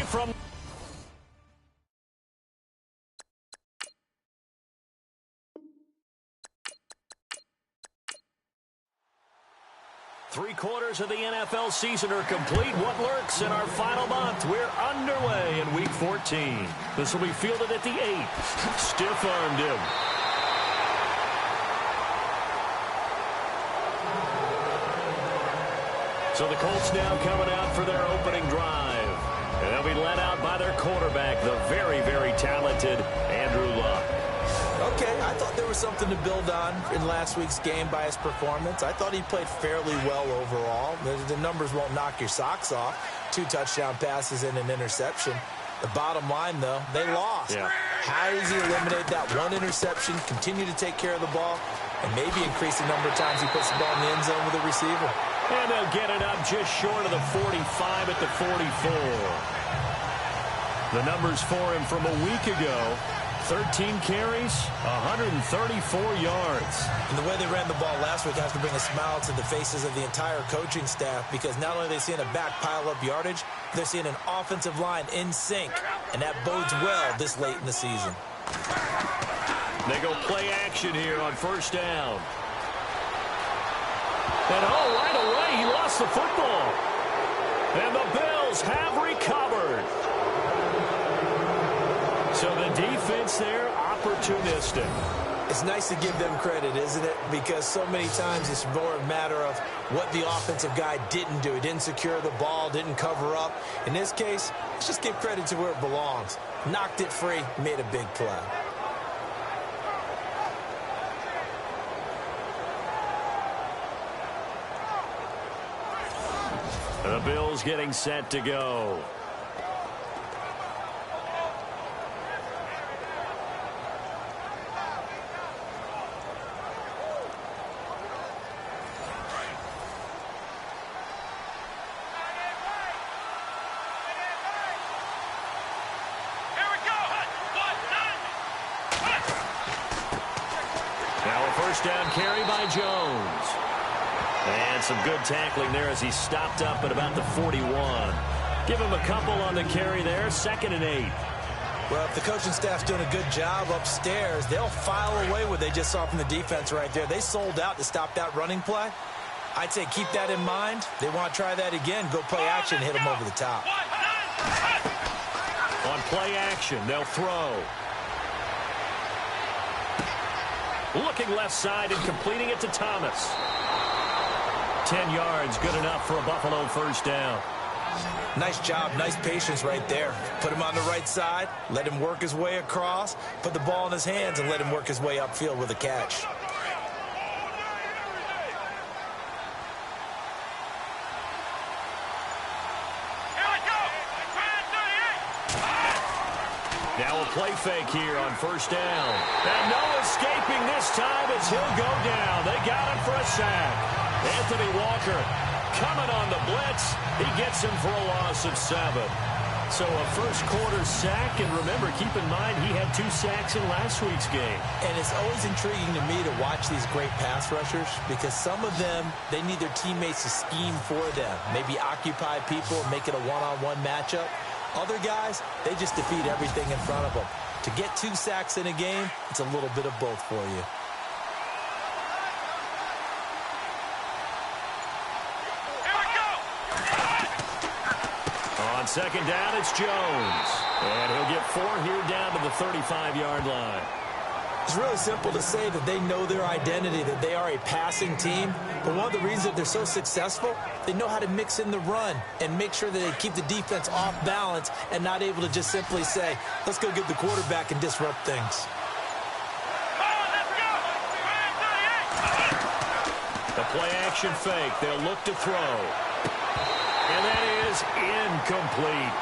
from... Three-quarters of the NFL season are complete. What lurks in our final month? We're underway in Week 14. This will be fielded at the 8. Stiff-armed him. So the Colts now coming out for their opening drive. And they'll be led out by their quarterback, the very, very talented Andrew Luck. Okay, I thought there was something to build on in last week's game by his performance. I thought he played fairly well overall. The numbers won't knock your socks off. 2 touchdown passes and an interception. The bottom line, though, they lost. Yeah. How does he eliminate that one interception, continue to take care of the ball, and maybe increase the number of times he puts the ball in the end zone with a receiver? And they'll get it up just short of the 45 at the 44. The numbers for him from a week ago: 13 carries, 134 yards. And the way they ran the ball last week has to bring a smile to the faces of the entire coaching staff, because not only are they seeing a back pile up yardage, they're seeing an offensive line in sync, and that bodes well this late in the season. They go play action here on first down. And right away, he lost the football. And the Bills have recovered. So the defense there, opportunistic. It's nice to give them credit, isn't it? Because so many times it's more a matter of what the offensive guy didn't do. He didn't secure the ball, didn't cover up. In this case, let's just give credit to where it belongs. Knocked it free, made a big play. The Bills getting set to go. Now a first down carry by Jones. And some good tackling there as he stopped up at about the 41. Give him a couple on the carry there. 2nd and 8. Well, if the coaching staff's doing a good job upstairs, they'll file away what they just saw from the defense right there. They sold out to stop that running play. I'd say keep that in mind. They want to try that again. Go play action, hit them over the top. On play action, they'll throw. Looking left side and completing it to Thomas. 10 yards, good enough for a Buffalo first down. Nice job, nice patience right there. Put him on the right side, let him work his way across, put the ball in his hands, and let him work his way upfield with a catch. Now a play fake here on first down. And no escaping this time as he'll go down. They got him for a sack. Anthony Walker coming on the blitz. He gets him for a loss of 7. So a first quarter sack, and remember, keep in mind, he had 2 sacks in last week's game. And it's always intriguing to me to watch these great pass rushers, because some of them, they need their teammates to scheme for them. Maybe occupy people and make it a one-on-one matchup. Other guys, they just defeat everything in front of them. To get 2 sacks in a game, it's a little bit of both for you. On second down, it's Jones. And he'll get 4 here down to the 35-yard line. It's really simple to say that they know their identity, that they are a passing team. But one of the reasons that they're so successful, they know how to mix in the run and make sure that they keep the defense off balance and not able to just simply say, let's go get the quarterback and disrupt things. The play action fake. They'll look to throw. And that is incomplete.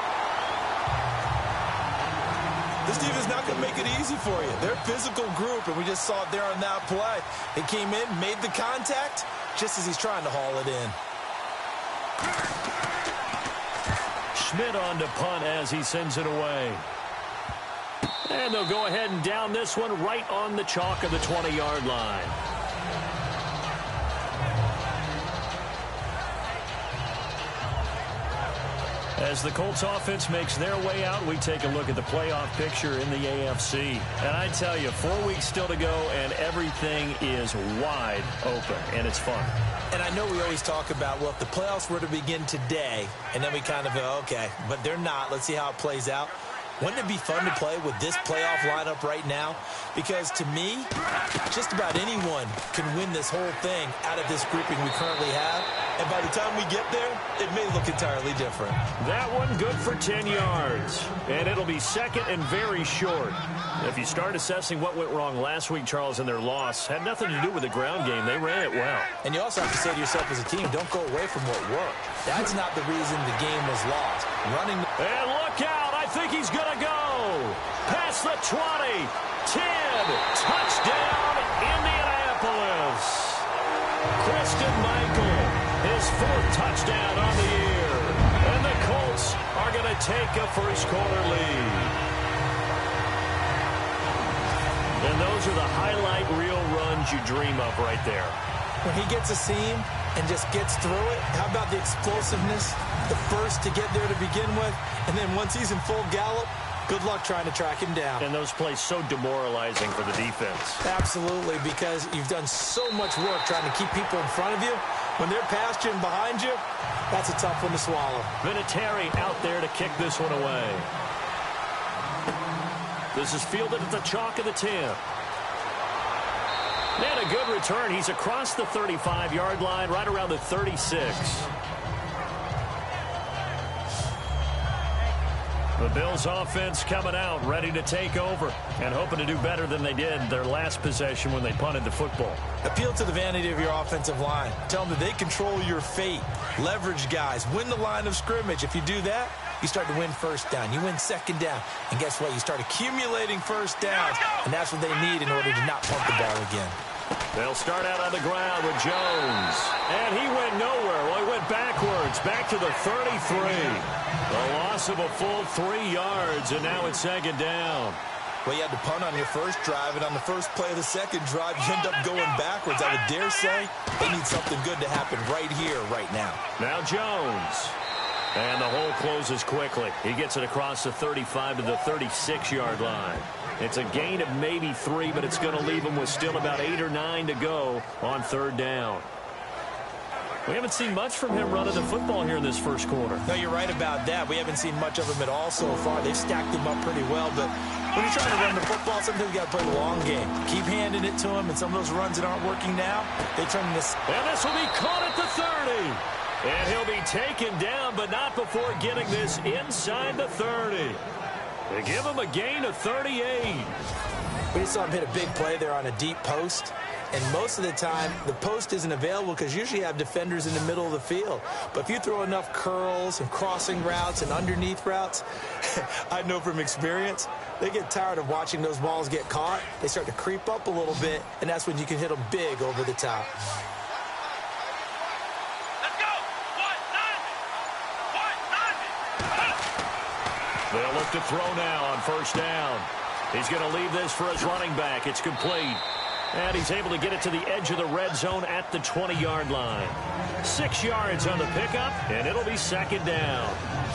This defense is not going to make it easy for you. They're a physical group, and we just saw it there on that play. They came in, made the contact, just as he's trying to haul it in. Schmidt on to punt as he sends it away. And they'll go ahead and down this one right on the chalk of the 20-yard line. As the Colts offense makes their way out, we take a look at the playoff picture in the AFC. And I tell you, 4 weeks still to go, and everything is wide open, and it's fun. And I know we always talk about, well, if the playoffs were to begin today, and then we kind of go, okay, but they're not. Let's see how it plays out. Wouldn't it be fun to play with this playoff lineup right now? Because to me, just about anyone can win this whole thing out of this grouping we currently have. And by the time we get there, it may look entirely different. That one good for 10 yards. And it'll be second and very short. If you start assessing what went wrong last week, Charles, in their loss, had nothing to do with the ground game. They ran it well. And you also have to say to yourself as a team, don't go away from what worked. That's not the reason the game was lost. Running. And look out. I think he's going to go. Past the 20. 10. Touchdown, Indianapolis. Christian Michael, his 4th touchdown on the year. And the Colts are going to take a first-quarter lead. And those are the highlight reel runs you dream of right there. When he gets a seam and just gets through it, how about the explosiveness? The first to get there to begin with, and then once he's in full gallop, good luck trying to track him down. And those plays so demoralizing for the defense. Absolutely, because you've done so much work trying to keep people in front of you. When they're past you and behind you, that's a tough one to swallow. Vinatieri out there to kick this one away. This is fielded at the chalk of the 10. And a good return. He's across the 35-yard line, right around the 36. The Bills offense coming out, ready to take over, and hoping to do better than they did their last possession when they punted the football. Appeal to the vanity of your offensive line. Tell them that they control your fate. Leverage guys. Win the line of scrimmage. If you do that, you start to win first down. You win second down. And guess what? You start accumulating first downs, and that's what they need in order to not pump the ball again. They'll start out on the ground with Jones. And he went nowhere. Well, he went backwards, back to the 33. The loss of a full 3 yards, and now it's second down. Well, you had to punt on your first drive, and on the first play of the second drive, you end up going backwards. I would dare say they need something good to happen right here, right now. Now Jones. And the hole closes quickly. He gets it across the 35 to the 36-yard line. It's a gain of maybe 3, but it's going to leave him with still about 8 or 9 to go on third down. We haven't seen much from him running the football here in this first quarter. No, you're right about that. We haven't seen much of him at all so far. They've stacked him up pretty well, but when you're trying to run the football, sometimes you got to play the long game. Keep handing it to him, and some of those runs that aren't working now, they turn this. And this will be caught at the 30. And he'll be taken down, but not before getting this inside the 30. They give him a gain of 38. We just saw him hit a big play there on a deep post. And most of the time, the post isn't available because usually you have defenders in the middle of the field. But if you throw enough curls and crossing routes and underneath routes, I know from experience, they get tired of watching those balls get caught. They start to creep up a little bit, and that's when you can hit them big over the top. They'll look to throw now on first down. He's going to leave this for his running back. It's complete. And he's able to get it to the edge of the red zone at the 20-yard line. 6 yards on the pickup, and it'll be second down.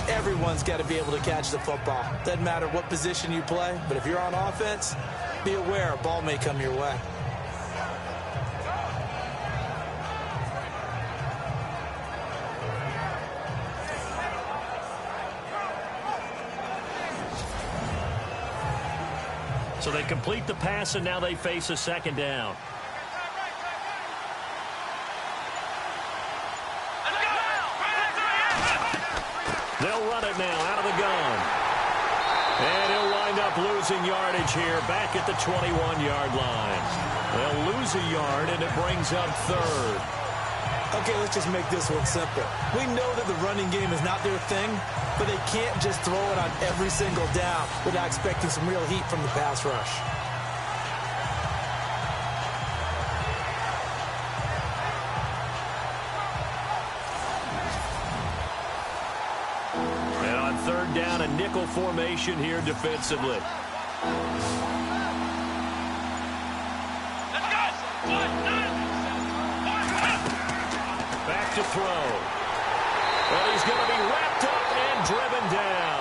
Everyone's got to be able to catch the football. Doesn't matter what position you play, but if you're on offense, be aware a ball may come your way. So they complete the pass, and now they face a second down. They'll run it now out of the gun. And he'll wind up losing yardage here back at the 21-yard line. They'll lose a yard, and it brings up third. Okay, let's just make this one simple. We know that the running game is not their thing, but they can't just throw it on every single down without expecting some real heat from the pass rush. And on third down, a nickel formation here defensively. Back to throw. And he's going to be wrapped up and driven down.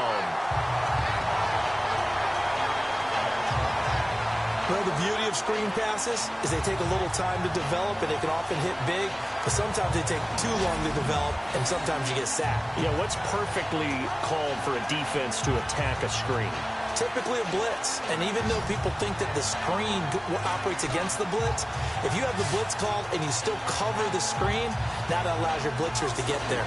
Well, the beauty of screen passes is they take a little time to develop, and they can often hit big, but sometimes they take too long to develop, and sometimes you get sacked. Yeah, what's perfectly called for a defense to attack a screen? Typically a blitz, and even though people think that the screen operates against the blitz, if you have the blitz called and you still cover the screen, that allows your blitzers to get there.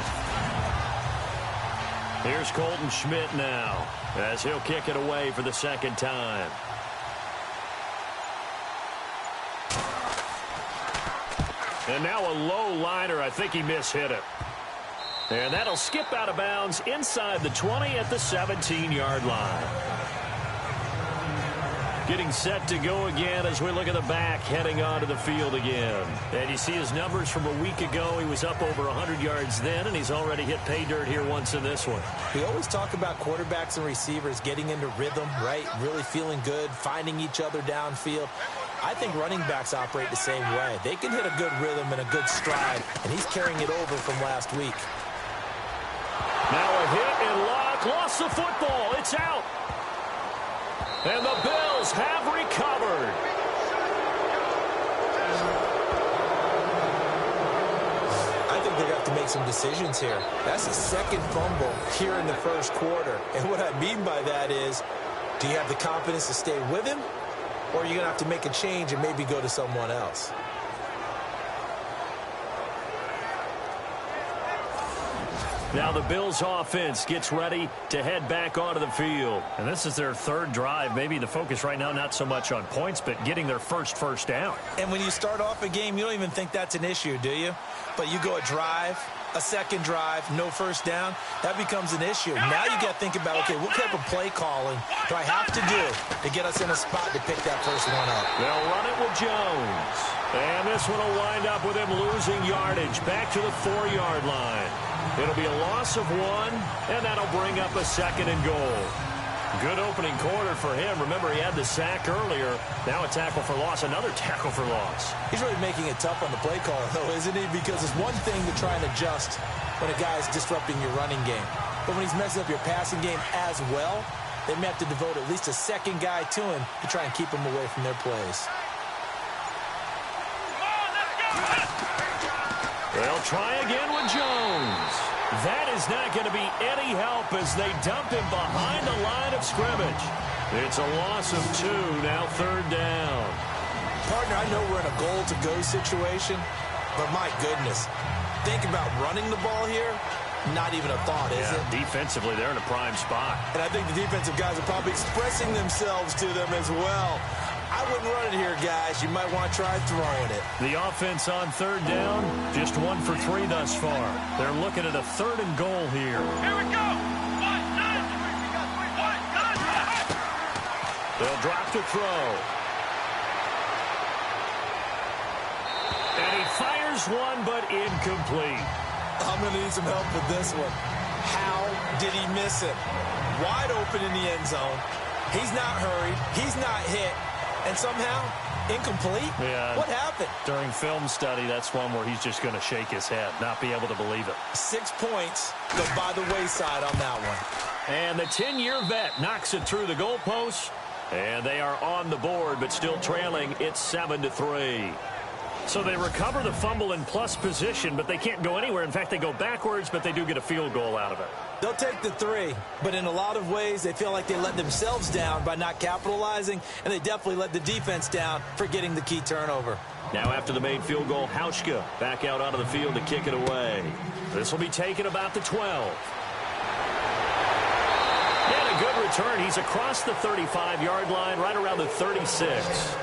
Here's Colton Schmidt now, as he'll kick it away for the second time. And now a low liner. I think he mishit it. And that'll skip out of bounds inside the 20 at the 17-yard line. Getting set to go again as we look at the back heading onto the field again. And you see his numbers from a week ago. He was up over 100 yards then, and he's already hit pay dirt here once in this one. We always talk about quarterbacks and receivers getting into rhythm, right? Really feeling good, finding each other downfield. I think running backs operate the same way. They can hit a good rhythm and a good stride, and he's carrying it over from last week. Now a hit and Locke lost the football. It's out. And the Bills have recovered. I think they have to make some decisions here. That's the second fumble here in the first quarter. And what I mean by that is, do you have the confidence to stay with him? Or are you going to have to make a change and maybe go to someone else? Now the Bills offense gets ready to head back onto the field. And this is their third drive. Maybe the focus right now not so much on points, but getting their first down. And when you start off a game, you don't even think that's an issue, do you? But you go a drive, a second drive, no first down, that becomes an issue. Now you got to think about, okay, what type of play calling do I have to do to get us in a spot to pick that first one up? They'll run it with Jones. And this one will wind up with him losing yardage back to the 4-yard line. It'll be a loss of 1, and that'll bring up a second and goal. Good opening quarter for him. Remember, he had the sack earlier. Now a tackle for loss, another tackle for loss. He's really making it tough on the play caller, though, isn't he? Because it's one thing to try and adjust when a guy's disrupting your running game. But when he's messing up your passing game as well, they may have to devote at least a second guy to him to try and keep him away from their plays. They'll try again with Jones. That is not going to be any help as they dump him behind the line of scrimmage. It's a loss of 2, now third down. Partner, I know we're in a goal-to-go situation, but my goodness, think about running the ball here. Not even a thought, is it? Defensively, they're in a prime spot. And I think the defensive guys are probably expressing themselves to them as well. I wouldn't run it here, guys. You might want to try throwing it. The offense on third down, just 1 for 3 thus far. They're looking at a 3rd and goal here. Here we go. They'll drop to throw. And he fires one, but incomplete. I'm going to need some help with this one. How did he miss it? Wide open in the end zone. He's not hurried. He's not hit. And somehow, incomplete? Yeah. What happened? During film study, that's one where he's just going to shake his head, not be able to believe it. 6 points go by the wayside on that one. And the 10-year vet knocks it through the goalpost. And they are on the board, but still trailing. It's 7-3. So they recover the fumble in plus position, but they can't go anywhere. In fact, they go backwards, but they do get a field goal out of it. They'll take the 3, but in a lot of ways, they feel like they let themselves down by not capitalizing, and they definitely let the defense down for getting the key turnover. Now after the made field goal, Hauschka back out onto the field to kick it away. This will be taken about the 12. And a good return. He's across the 35-yard line, right around the 36.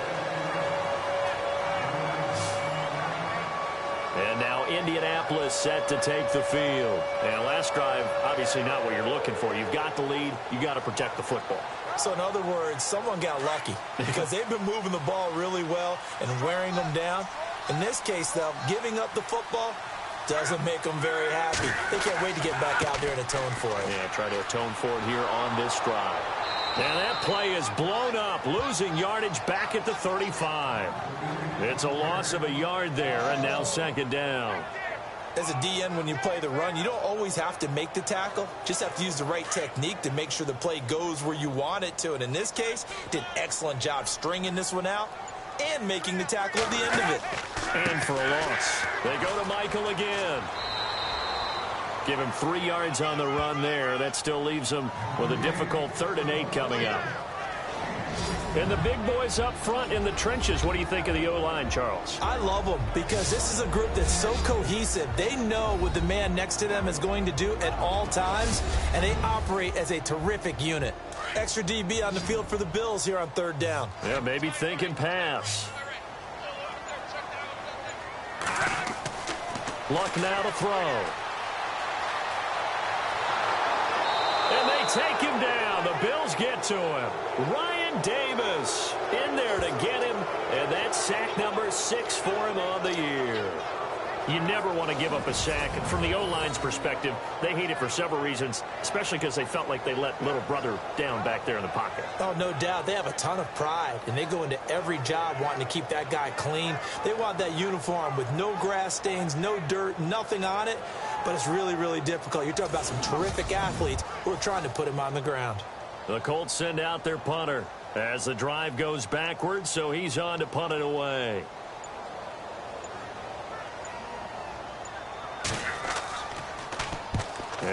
And now Indianapolis set to take the field. And last drive, obviously not what you're looking for. You've got the lead. You've got to protect the football. So in other words, someone got lucky because they've been moving the ball really well and wearing them down. In this case, though, giving up the football doesn't make them very happy. They can't wait to get back out there and atone for it. Yeah, try to atone for it here on this drive. And that play is blown up, losing yardage back at the 35. It's a loss of a yard there, and now second down. As a DN, when you play the run, you don't always have to make the tackle. Just have to use the right technique to make sure the play goes where you want it to. And in this case, did an excellent job stringing this one out and making the tackle at the end of it. And for a loss. They go to Michael again. Give him 3 yards on the run there. That still leaves him with a difficult 3rd and 8 coming up. And the big boys up front in the trenches. What do you think of the O-line, Charles? I love them because this is a group that's so cohesive. They know what the man next to them is going to do at all times, and they operate as a terrific unit. Extra DB on the field for the Bills here on 3rd down. Yeah, maybe thinking pass. Luck now to throw. And they take him down. The Bills get to him. Ryan Davis in there to get him. And that's sack number 6 for him on the year. You never want to give up a sack. And from the O-line's perspective, they hate it for several reasons, especially because they felt like they let little brother down back there in the pocket. Oh, no doubt. They have a ton of pride, and they go into every job wanting to keep that guy clean. They want that uniform with no grass stains, no dirt, nothing on it. But it's really, really difficult. You're talking about some terrific athletes who are trying to put him on the ground. The Colts send out their punter as the drive goes backwards, so he's on to punt it away.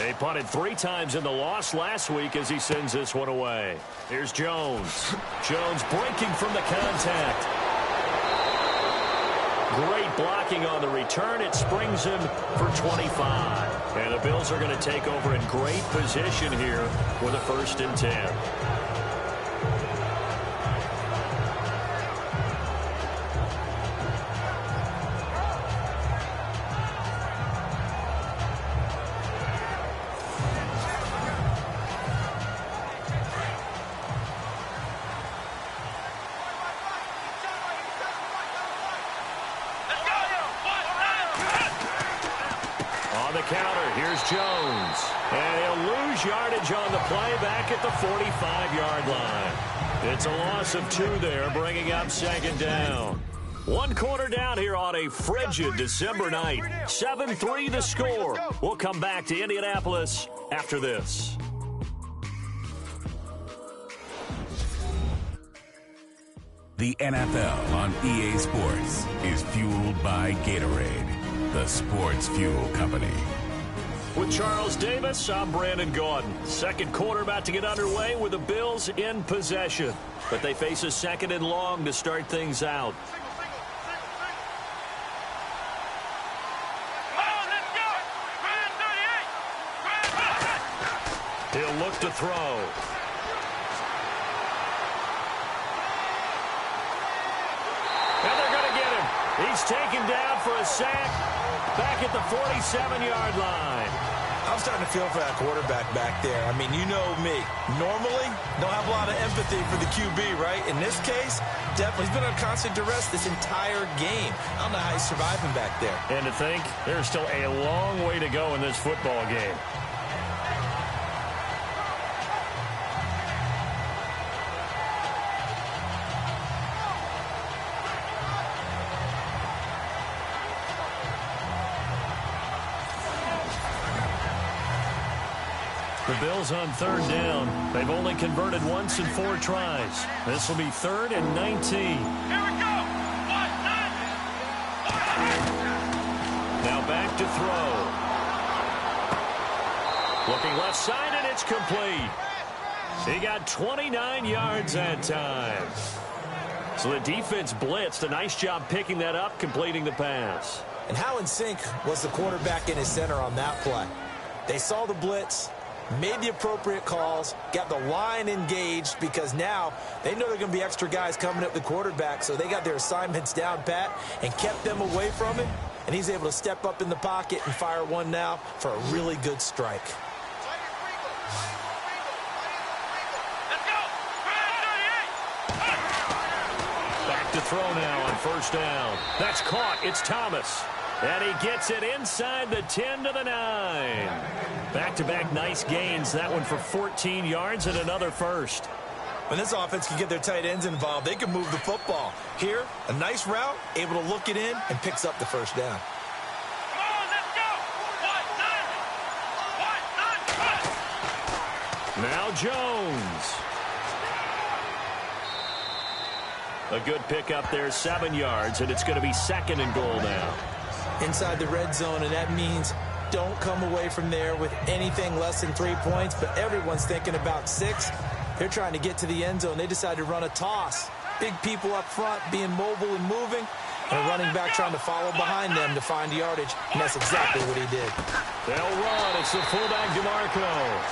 He punted 3 times in the loss last week as he sends this one away. Here's Jones. Jones breaking from the contact. Great blocking on the return. It springs him for 25. And the Bills are going to take over in great position here with a 1st and 10. Jones, and he'll lose yardage on the play back at the 45-yard line. It's a loss of 2 there, bringing up 2nd down. 1 quarter down here on a frigid December night. 7-3 the score. We'll come back to Indianapolis after this. The NFL on EA Sports is fueled by Gatorade, the sports fuel company. With Charles Davis, I'm Brandon Gaudin. 2nd quarter about to get underway with the Bills in possession. But they face a 2nd and long to start things out. He'll look to throw. And they're going to get him. He's taken down for a sack. Back at the 47-yard line. I'm starting to feel for that quarterback back there. I mean, you know me. Normally, don't have a lot of empathy for the QB, right? In this case, definitely. He's been on constant duress this entire game. I don't know how he's surviving back there. And to think, there's still a long way to go in this football game. The Bills on 3rd down. They've only converted once in 4 tries. This will be 3rd and 19. Here we go. Now back to throw. Looking left side, and it's complete. He got 29 yards that time. So the defense blitzed. A nice job picking that up, completing the pass. And how in sync was the quarterback in his center on that play? They saw the blitz, made the appropriate calls, got the line engaged because now they know there are going to be extra guys coming up the quarterback, so they got their assignments down pat and kept them away from him, and he's able to step up in the pocket and fire one now for a really good strike. Back to throw now on 1st down. That's caught. It's Thomas. And he gets it inside the 10 to the 9. Back-to-back nice gains. That one for 14 yards and another 1st. When this offense can get their tight ends involved, they can move the football. Here, a nice route, able to look it in, and picks up the 1st down. Come on, let's go! Now Jones. A good pickup there, 7 yards, and it's going to be 2nd and goal now. Inside the red zone, and that means don't come away from there with anything less than 3 points, but everyone's thinking about 6. They're trying to get to the end zone. They decide to run a toss. Big people up front being mobile and moving, and a running back trying to follow behind them to find yardage, and that's exactly what he did. They'll run. It's the fullback, DeMarco,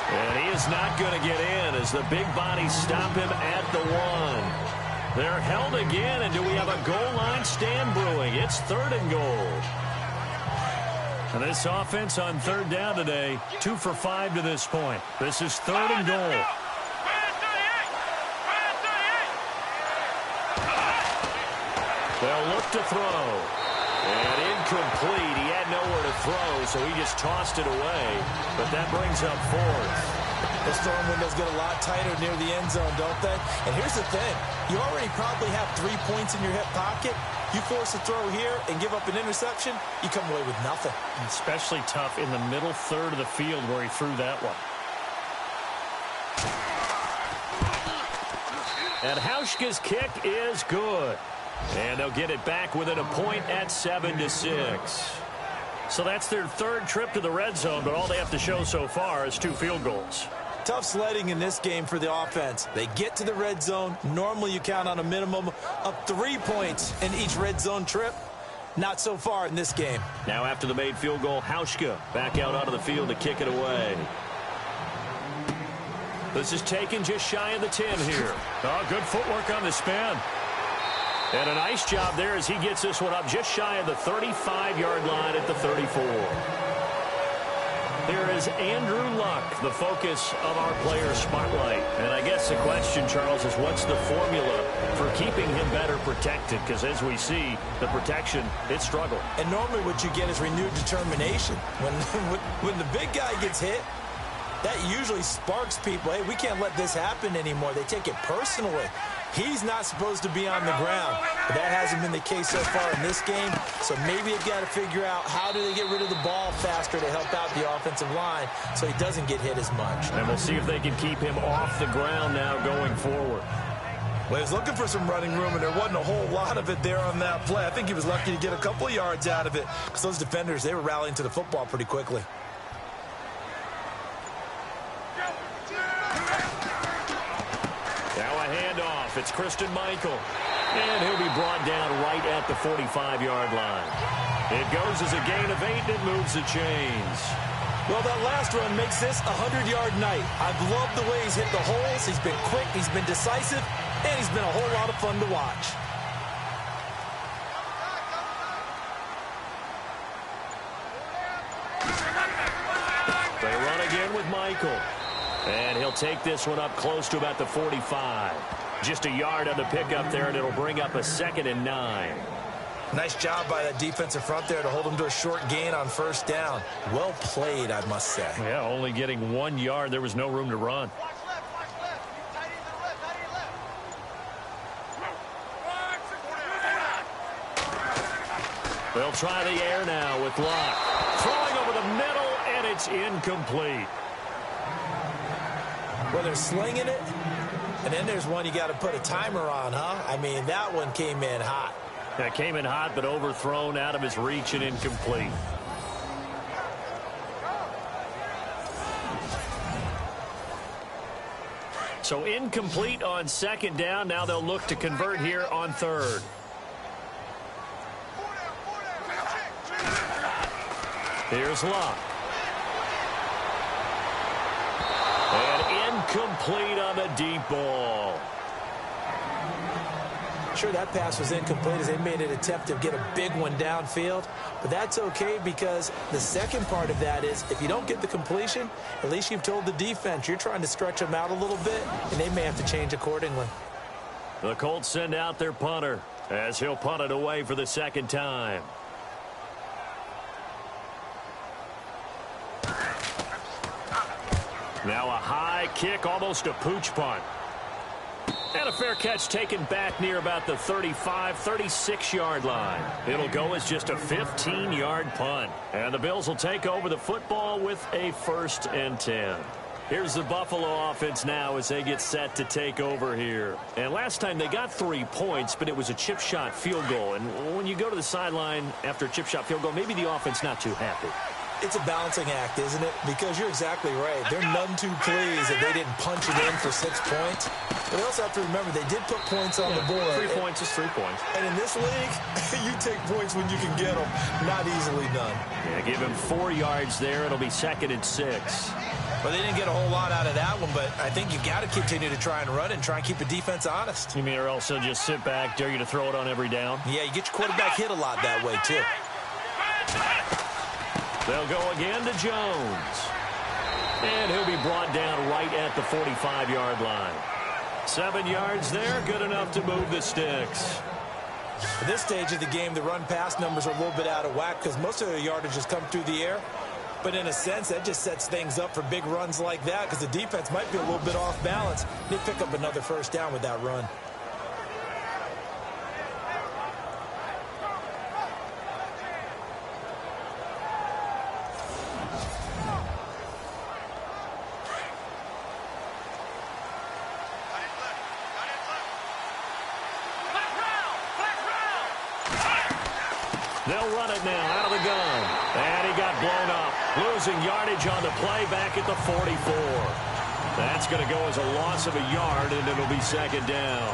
and he is not going to get in as the big bodies stop him at the 1. They're held again, and do we have a goal line stand brewing? It's 3rd and goal. And this offense on 3rd down today, 2 for 5 to this point. This is 3rd and goal. They'll look to throw. And incomplete. He had nowhere to throw, so he just tossed it away. But that brings up 4th. Those throwing windows get a lot tighter near the end zone, don't they? And here's the thing. You already probably have 3 points in your hip pocket. You force a throw here and give up an interception, you come away with nothing. Especially tough in the middle third of the field where he threw that one. And Hauschka's kick is good. And they'll get it back within a point at 7-6. So that's their 3rd trip to the red zone, but all they have to show so far is 2 field goals. Tough sledding in this game for the offense. They get to the red zone. Normally you count on a minimum of 3 points in each red zone trip. Not so far in this game. Now after the made field goal, Hauschka back out onto the field to kick it away. This is taken just shy of the 10 here. Oh, good footwork on the spin. And a nice job there as he gets this one up just shy of the 35-yard line at the 34. There is Andrew Luck, the focus of our player spotlight. And I guess the question, Charles, is what's the formula for keeping him better protected? Because as we see, the protection, it struggled. And normally what you get is renewed determination. When the big guy gets hit, that usually sparks people. Hey, we can't let this happen anymore. They take it personally. He's not supposed to be on the ground. But that hasn't been the case so far in this game. So maybe they've got to figure out how do they get rid of the ball faster to help out the offensive line so he doesn't get hit as much. And we'll see if they can keep him off the ground now going forward. Well, he was looking for some running room, and there wasn't a whole lot of it there on that play. I think he was lucky to get a couple of yards out of it because those defenders, they were rallying to the football pretty quickly. Now a handoff. It's Christian Michael. And he'll be brought down right at the 45-yard line. It goes as a gain of 8, and it moves the chains. Well, that last run makes this a 100-yard night. I've loved the way he's hit the holes. He's been quick, he's been decisive, and he's been a whole lot of fun to watch. They run again with Michael. And he'll take this one up close to about the 45. Just a yard on the pickup there, and it'll bring up a 2nd and 9. Nice job by that defensive front there to hold him to a short gain on first down. Well played, I must say. Yeah, only getting 1 yard. There was no room to run. They'll try the air now with Luck. Throwing over the middle, and it's incomplete. Well, they're slinging it, and then there's one you got to put a timer on, huh? I mean, that one came in hot. That came in hot, but overthrown out of his reach and incomplete. So incomplete on 2nd down. Now they'll look to convert here on 3rd. Here's Luck. And incomplete on the deep ball. Sure, that pass was incomplete as they made an attempt to get a big one downfield. But that's okay because the second part of that is if you don't get the completion, at least you've told the defense you're trying to stretch them out a little bit, and they may have to change accordingly. The Colts send out their punter as he'll punt it away for the 2nd time. Now a high kick, almost a pooch punt. And a fair catch taken back near about the 35, 36-yard line. It'll go as just a 15-yard punt. And the Bills will take over the football with a 1st and 10. Here's the Buffalo offense now as they get set to take over here. And last time they got 3 points, but it was a chip shot field goal. And when you go to the sideline after a chip shot field goal, maybe the offense not too happy. It's a balancing act, isn't it? Because you're exactly right. They're none too pleased that they didn't punch it in for 6 points. But they also have to remember they did put points on the board. 3 points is 3 points. And in this league, you take points when you can get them. Not easily done. Yeah, give him 4 yards there. It'll be 2nd and 6. Well, they didn't get a whole lot out of that one, but I think you got to continue to try and run and try and keep the defense honest. You mean or else they'll just sit back, dare you to throw it on every down? Yeah, you get your quarterback hit a lot that way, too. They'll go again to Jones. And he'll be brought down right at the 45-yard line. 7 yards there, good enough to move the sticks. At this stage of the game, the run-pass numbers are a little bit out of whack because most of the yardage has come through the air. But in a sense, that just sets things up for big runs like that because the defense might be a little bit off balance. They pick up another first down with that run. They'll run it now out of the gun. And he got blown up. Losing yardage on the play back at the 44. That's going to go as a loss of a yard, and it'll be 2nd down.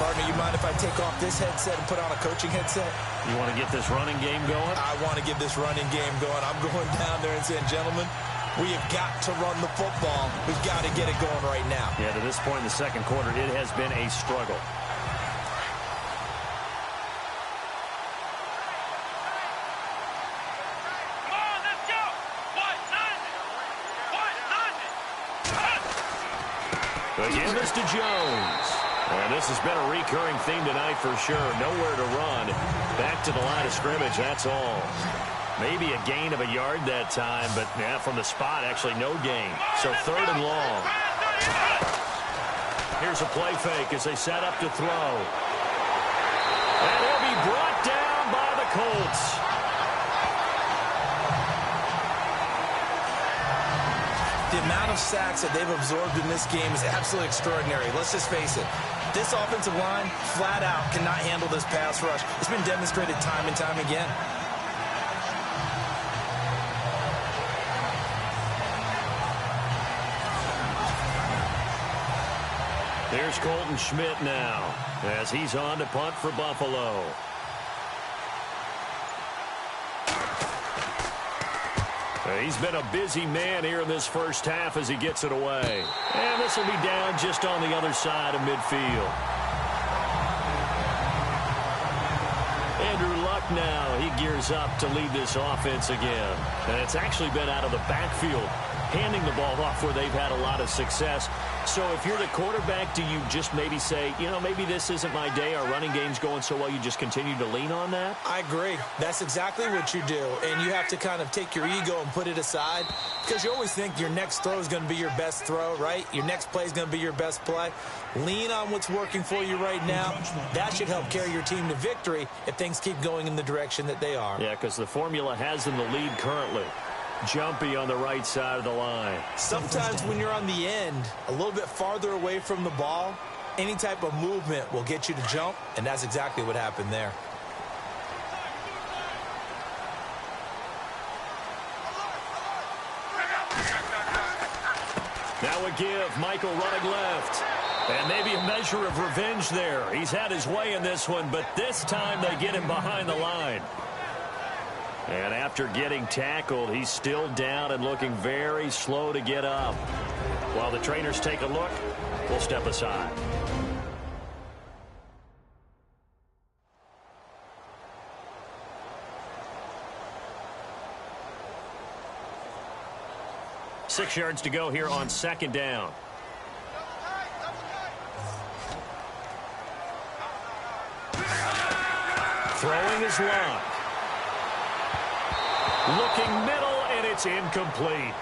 Pardon me, you mind if I take off this headset and put on a coaching headset? You want to get this running game going? I want to get this running game going. I'm going down there and saying, gentlemen, we have got to run the football. We've got to get it going right now. Yeah, to this point in the second quarter, it has been a struggle. Again, this to Jones. And this has been a recurring theme tonight for sure. Nowhere to run. Back to the line of scrimmage, that's all. Maybe a gain of a yard that time, but yeah, from the spot, actually no gain. So 3rd and long. Here's a play fake as they set up to throw. And he'll be brought down by the Colts. The amount of sacks that they've absorbed in this game is absolutely extraordinary. Let's just face it. This offensive line, flat out, cannot handle this pass rush. It's been demonstrated time and time again. There's Colton Schmidt now as he's on to punt for Buffalo. He's been a busy man here in this first half as he gets it away. And this will be down just on the other side of midfield. Andrew Luck now, he gears up to lead this offense again. And it's actually been out of the backfield, handing the ball off where they've had a lot of success. So if you're the quarterback, do you just maybe say, you know, maybe this isn't my day, our running game's going so well, you just continue to lean on that? I agree. That's exactly what you do. And you have to kind of take your ego and put it aside because you always think your next throw is going to be your best throw, right? Your next play is going to be your best play. Lean on what's working for you right now. That should help carry your team to victory if things keep going in the direction that they are. Yeah, because the formula has them the lead currently. Jumpy on the right side of the line. Sometimes when you're on the end, a little bit farther away from the ball, any type of movement will get you to jump, and that's exactly what happened there. Now a give. Michael running left. And maybe a measure of revenge there. He's had his way in this one, but this time they get him behind the line. And after getting tackled, he's still down and looking very slow to get up. While the trainers take a look, we'll step aside. Six yards to go here on 2nd down. Throwing his Luck. Looking middle, and it's incomplete.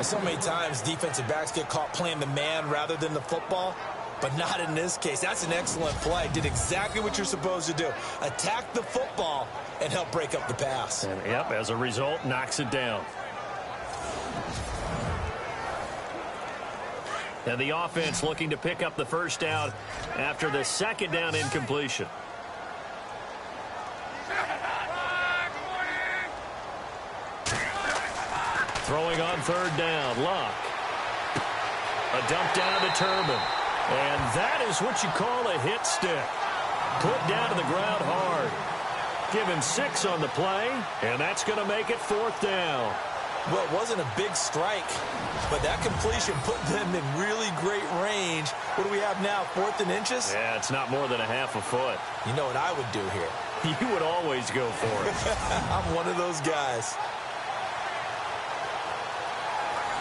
So many times defensive backs get caught playing the man rather than the football, but not in this case. That's an excellent play. Did exactly what you're supposed to do. Attack the football and help break up the pass. And, yep, as a result, knocks it down. And the offense looking to pick up the first down after the second down incompletion. Throwing on third down, Luck. A dump down to Turbin. And that is what you call a hit stick. Put down to the ground hard. Give him 6 on the play, and that's going to make it fourth down. Well, it wasn't a big strike, but that completion put them in really great range. What do we have now, 4th and inches? Yeah, it's not more than a half a foot. You know what I would do here? You would always go for it. I'm one of those guys.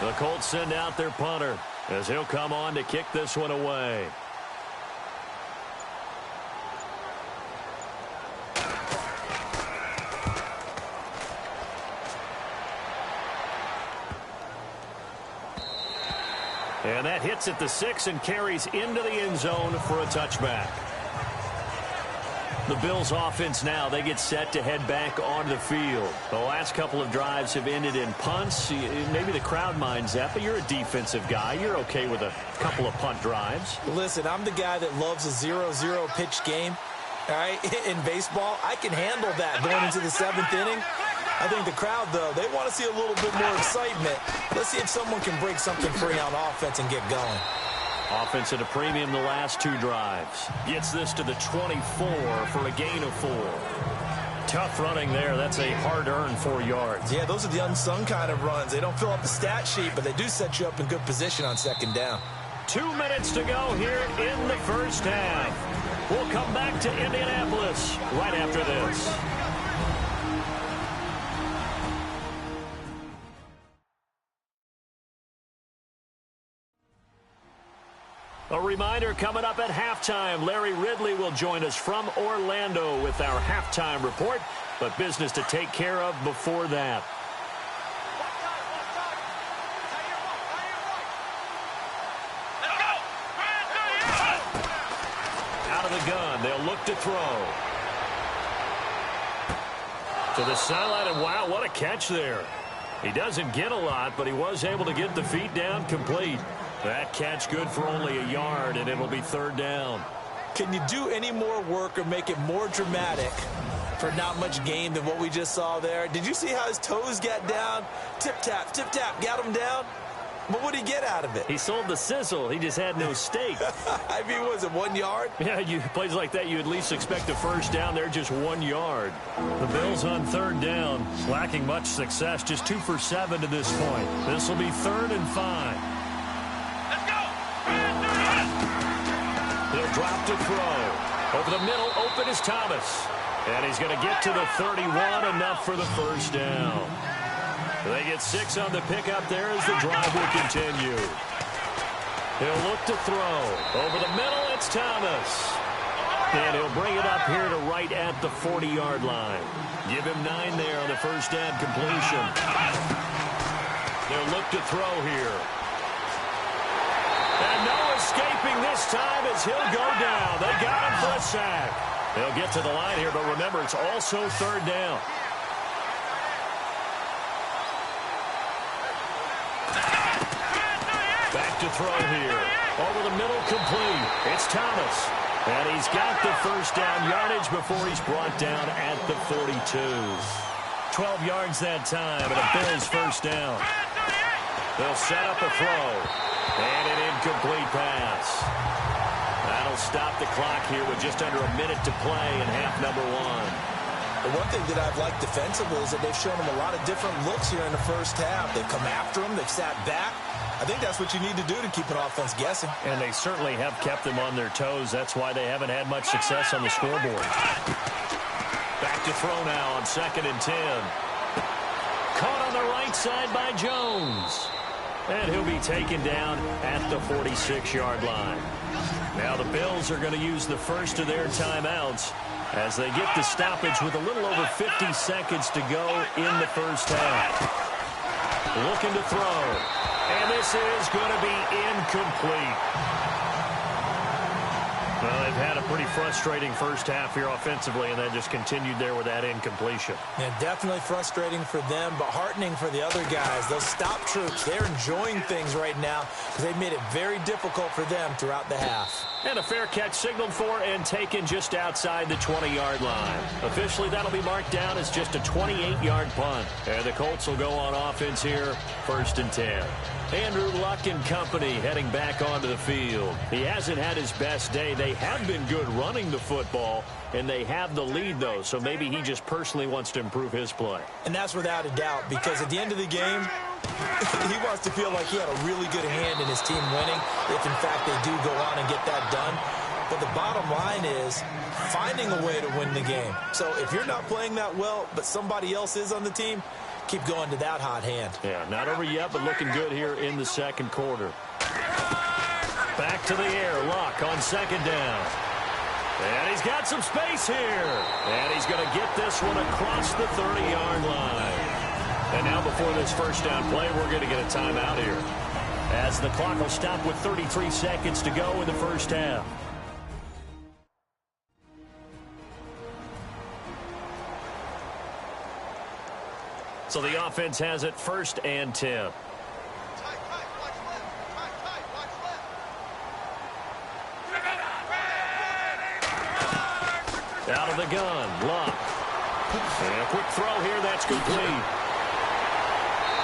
The Colts send out their punter as he'll come on to kick this one away. And that hits at the 6 and carries into the end zone for a touchback. The Bills offense now, they get set to head back on the field. The last couple of drives have ended in punts. Maybe the crowd minds that, but you're a defensive guy. You're okay with a couple of punt drives. Listen, I'm the guy that loves a 0-0 pitch game. All right, in baseball, I can handle that going into the 7th inning. I think the crowd, though, they want to see a little bit more excitement. Let's see if someone can break something free on offense and get going. Offense at a premium the last 2 drives. Gets this to the 24 for a gain of 4. Tough running there. That's a hard-earned 4 yards. Yeah, those are the unsung kind of runs. They don't fill up the stat sheet, but they do set you up in good position on second down. 2 minutes to go here in the first half. We'll come back to Indianapolis right after this. A reminder coming up at halftime. Larry Ridley will join us from Orlando with our halftime report, but business to take care of before that. Out of the gun, they'll look to throw. To the sideline, and wow, what a catch there. He doesn't get a lot, but he was able to get the feet down complete. That catch good for only a yard, and it'll be third down. Can you do any more work or make it more dramatic for not much gain than what we just saw there? Did you see how his toes got down? Tip-tap, got him down. But what did he get out of it? He sold the sizzle. He just had no steak. I mean, was it 1 yard? Yeah, plays like that, you at least expect a first down. They're just 1 yard. The Bills on third down, lacking much success, just 2 for 7 to this point. This will be 3rd and 5. He'll drop to throw. Over the middle, open is Thomas. And he's going to get to the 31, enough for the first down. They get 6 on the pickup there as the drive will continue. He'll look to throw. Over the middle, it's Thomas. And he'll bring it up here to right at the 40-yard line. Give him 9 there on the first down completion. They'll look to throw here. And no escaping this time as he'll go down. They got him for a sack. They'll get to the line here, but remember, it's also third down. Back to throw here. Over the middle, complete. It's Thomas. And he's got the first down yardage before he's brought down at the 42. 12 yards that time, and a Bills first down. They'll set up a throw. And an incomplete pass. That'll stop the clock here with just under a minute to play in half number 1. The one thing that I've liked defensively is that they've shown them a lot of different looks here in the first half. They've come after them. They've sat back. I think that's what you need to do to keep an offense guessing. And they certainly have kept them on their toes. That's why they haven't had much success on the scoreboard. Back to throw now on 2nd and 10. Caught on the right side by Jones. And he'll be taken down at the 46-yard line. Now the Bills are going to use the first of their timeouts as they get the stoppage with a little over 50 seconds to go in the first half. Looking to throw. And this is going to be incomplete. Well, they've had a Pretty frustrating first half here offensively, and then just continued there with that incompletion. Yeah, definitely frustrating for them, but heartening for the other guys. Those stop troops, they're enjoying things right now because they've made it very difficult for them throughout the half. And a fair catch signaled for and taken just outside the 20-yard line. Officially, that'll be marked down as just a 28-yard punt. And the Colts will go on offense here, 1st and 10. Andrew Luck and company heading back onto the field. He hasn't had his best day. They have been good running the football, and they have the lead, though, so maybe he just personally wants to improve his play. And that's without a doubt, because at the end of the game, he wants to feel like he had a really good hand in his team winning, if in fact they do go on and get that done. But the bottom line is finding a way to win the game. So if you're not playing that well, but somebody else is on the team, keep going to that hot hand. Yeah, not over yet, but looking good here in the second quarter. Back to the air, Luck on 2nd down. And he's got some space here. And he's going to get this one across the 30-yard line. And now before this first down play, we're going to get a timeout here, as the clock will stop with 33 seconds to go in the first half. So the offense has it 1st and 10. Out of the gun, Luck. And a quick throw here, that's complete.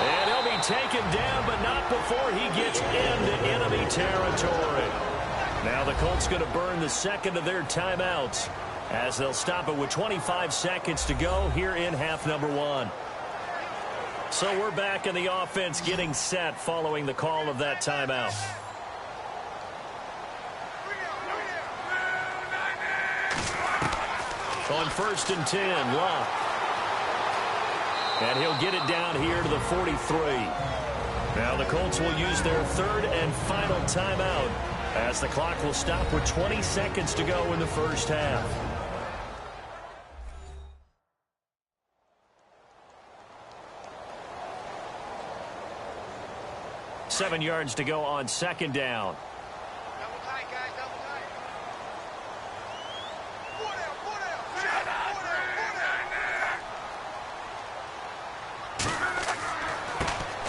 And he'll be taken down, but not before he gets into enemy territory. Now the Colts going to burn the second of their timeouts, as they'll stop it with 25 seconds to go here in half number 1. So we're back in the offense getting set following the call of that timeout. On 1st and 10, Luck. And he'll get it down here to the 43. Now the Colts will use their 3rd and final timeout, as the clock will stop with 20 seconds to go in the first half. Seven yards to go on 2nd down. Double tight, guys, double tight.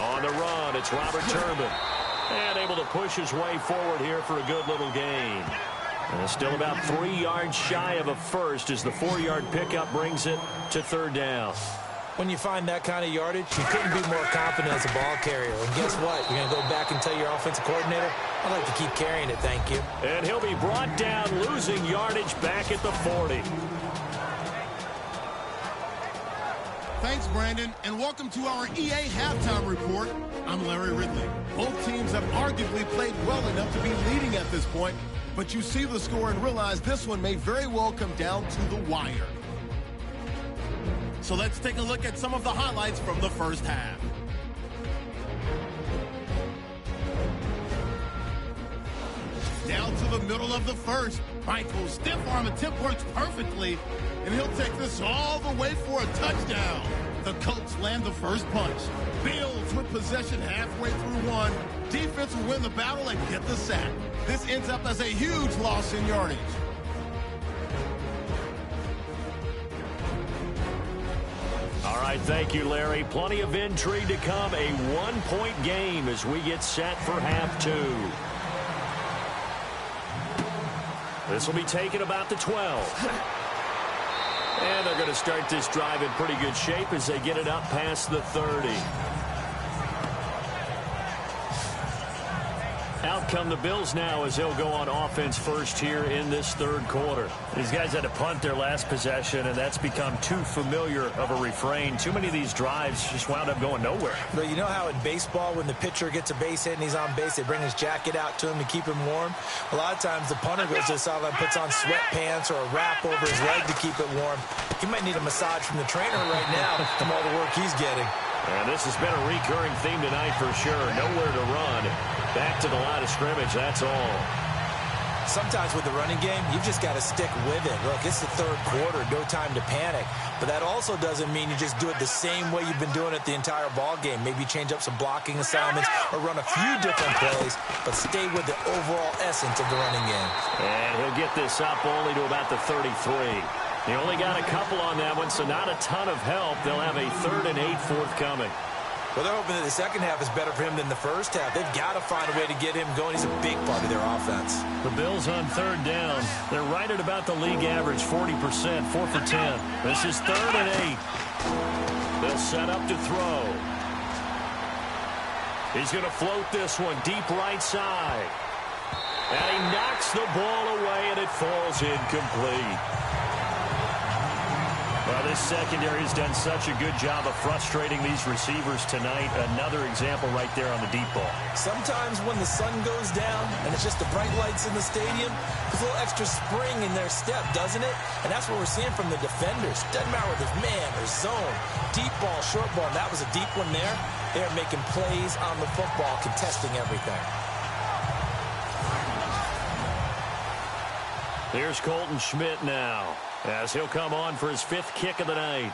On the run, it's Robert Turbin. And able to push his way forward here for a good little gain. And still about 3 yards shy of a first, as the 4-yard pickup brings it to 3rd down. When you find that kind of yardage, you couldn't be more confident as a ball carrier. And guess what? You're going to go back and tell your offensive coordinator, I'd like to keep carrying it, thank you. And he'll be brought down, losing yardage back at the 40. Thanks, Brandon, and welcome to our EA Halftime Report. I'm Larry Ridley. Both teams have arguably played well enough to be leading at this point, but you see the score and realize this one may very well come down to the wire. So let's take a look at some of the highlights from the first half. Down to the middle of the first. Michael's stiff arm attempt works perfectly, and he'll take this all the way for a touchdown. The Colts land the first punch. Bills with possession halfway through one. Defense will win the battle and get the sack. This ends up as a huge loss in yardage. All right, thank you, Larry. Plenty of intrigue to come. A one-point game as we get set for half 2. This will be taken about the 12. And they're going to start this drive in pretty good shape as they get it up past the 30. Out come the Bills now as they'll go on offense first here in this 3rd quarter. These guys had to punt their last possession, and that's become too familiar of a refrain. Too many of these drives just wound up going nowhere. But you know how in baseball, when the pitcher gets a base hit and he's on base, they bring his jacket out to him to keep him warm? A lot of times the punter goes to the sideline, puts on sweatpants or a wrap over his leg to keep it warm. He might need a massage from the trainer right now from all the work he's getting. And this has been a recurring theme tonight for sure. Nowhere to run. Back to the line of scrimmage, that's all. Sometimes with the running game, you've just got to stick with it. Look, it's the third quarter, no time to panic. But that also doesn't mean you just do it the same way you've been doing it the entire ball game. Maybe change up some blocking assignments or run a few different plays, but stay with the overall essence of the running game. And he'll get this up only to about the 33. He only got a couple on that one, so not a ton of help. They'll have a 3rd and 8 forthcoming. Well, they're hoping that the second half is better for him than the first half. They've got to find a way to get him going. He's a big part of their offense. The Bills on 3rd down. They're right at about the league average, 40%, 4 for 10. This is 3rd and 8. They'll set up to throw. He's going to float this one deep right side. And he knocks the ball away, and it falls incomplete. Well, this secondary has done such a good job of frustrating these receivers tonight. Another example right there on the deep ball. Sometimes when the sun goes down and it's just the bright lights in the stadium, there's a little extra spring in their step, doesn't it? And that's what we're seeing from the defenders. Doesn't matter whether it's man or zone, deep ball, short ball. And that was a deep one there. They're making plays on the football, contesting everything. Here's Colton Schmidt now, as he'll come on for his 5th kick of the night.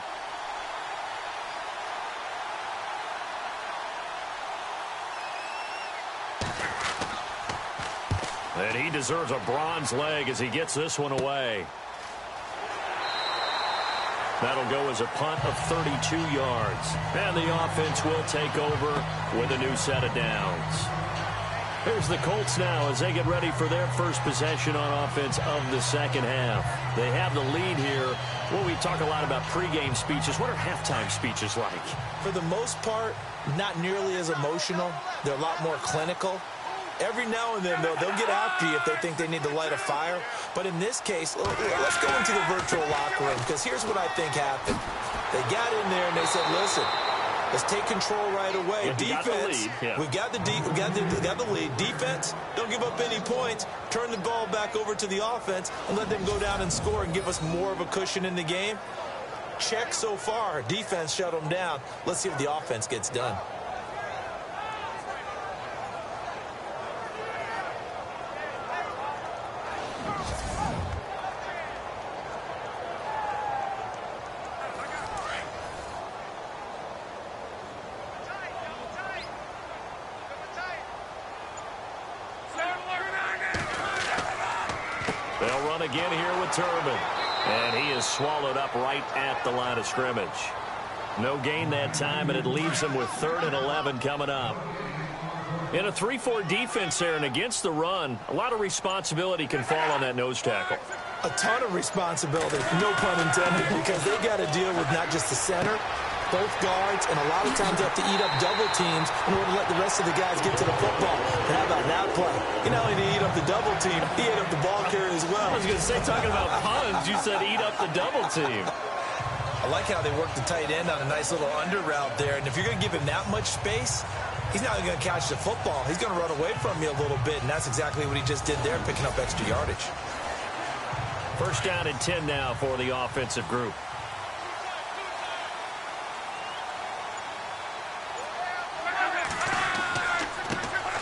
And he deserves a bronze leg as he gets this one away. That'll go as a punt of 32 yards. And the offense will take over with a new set of downs. Here's the Colts now as they get ready for their first possession on offense of the second half. They have the lead here. Well, we talk a lot about pregame speeches. What are halftime speeches like? For the most part, not nearly as emotional. They're a lot more clinical. Every now and then, though, they'll get after you if they think they need to light a fire. But in this case, let's go into the virtual locker room, because here's what I think happened. They got in there and they said, listen, let's take control right away. Yeah, defense, we've got the lead. Defense, don't give up any points. Turn the ball back over to the offense and let them go down and score and give us more of a cushion in the game. Check so far. Defense shut them down. Let's see if the offense gets done. They'll run again here with Turbin. And he is swallowed up right at the line of scrimmage. No gain that time, and it leaves him with 3rd and 11 coming up. In a 3-4 defense there and against the run, a lot of responsibility can fall on that nose tackle. A ton of responsibility, no pun intended, because they got to deal with not just the center, both guards, and a lot of times they have to eat up double teams in order to let the rest of the guys get to the football. And how about that play? You not only did he eat up the double team, he ate up the ball carrier as well. I was going to say, talking about puns, you said eat up the double team. I like how they worked the tight end on a nice little under route there. And if you're going to give him that much space, he's not going to catch the football. He's going to run away from you a little bit, and that's exactly what he just did there, picking up extra yardage. 1st down and 10 now for the offensive group.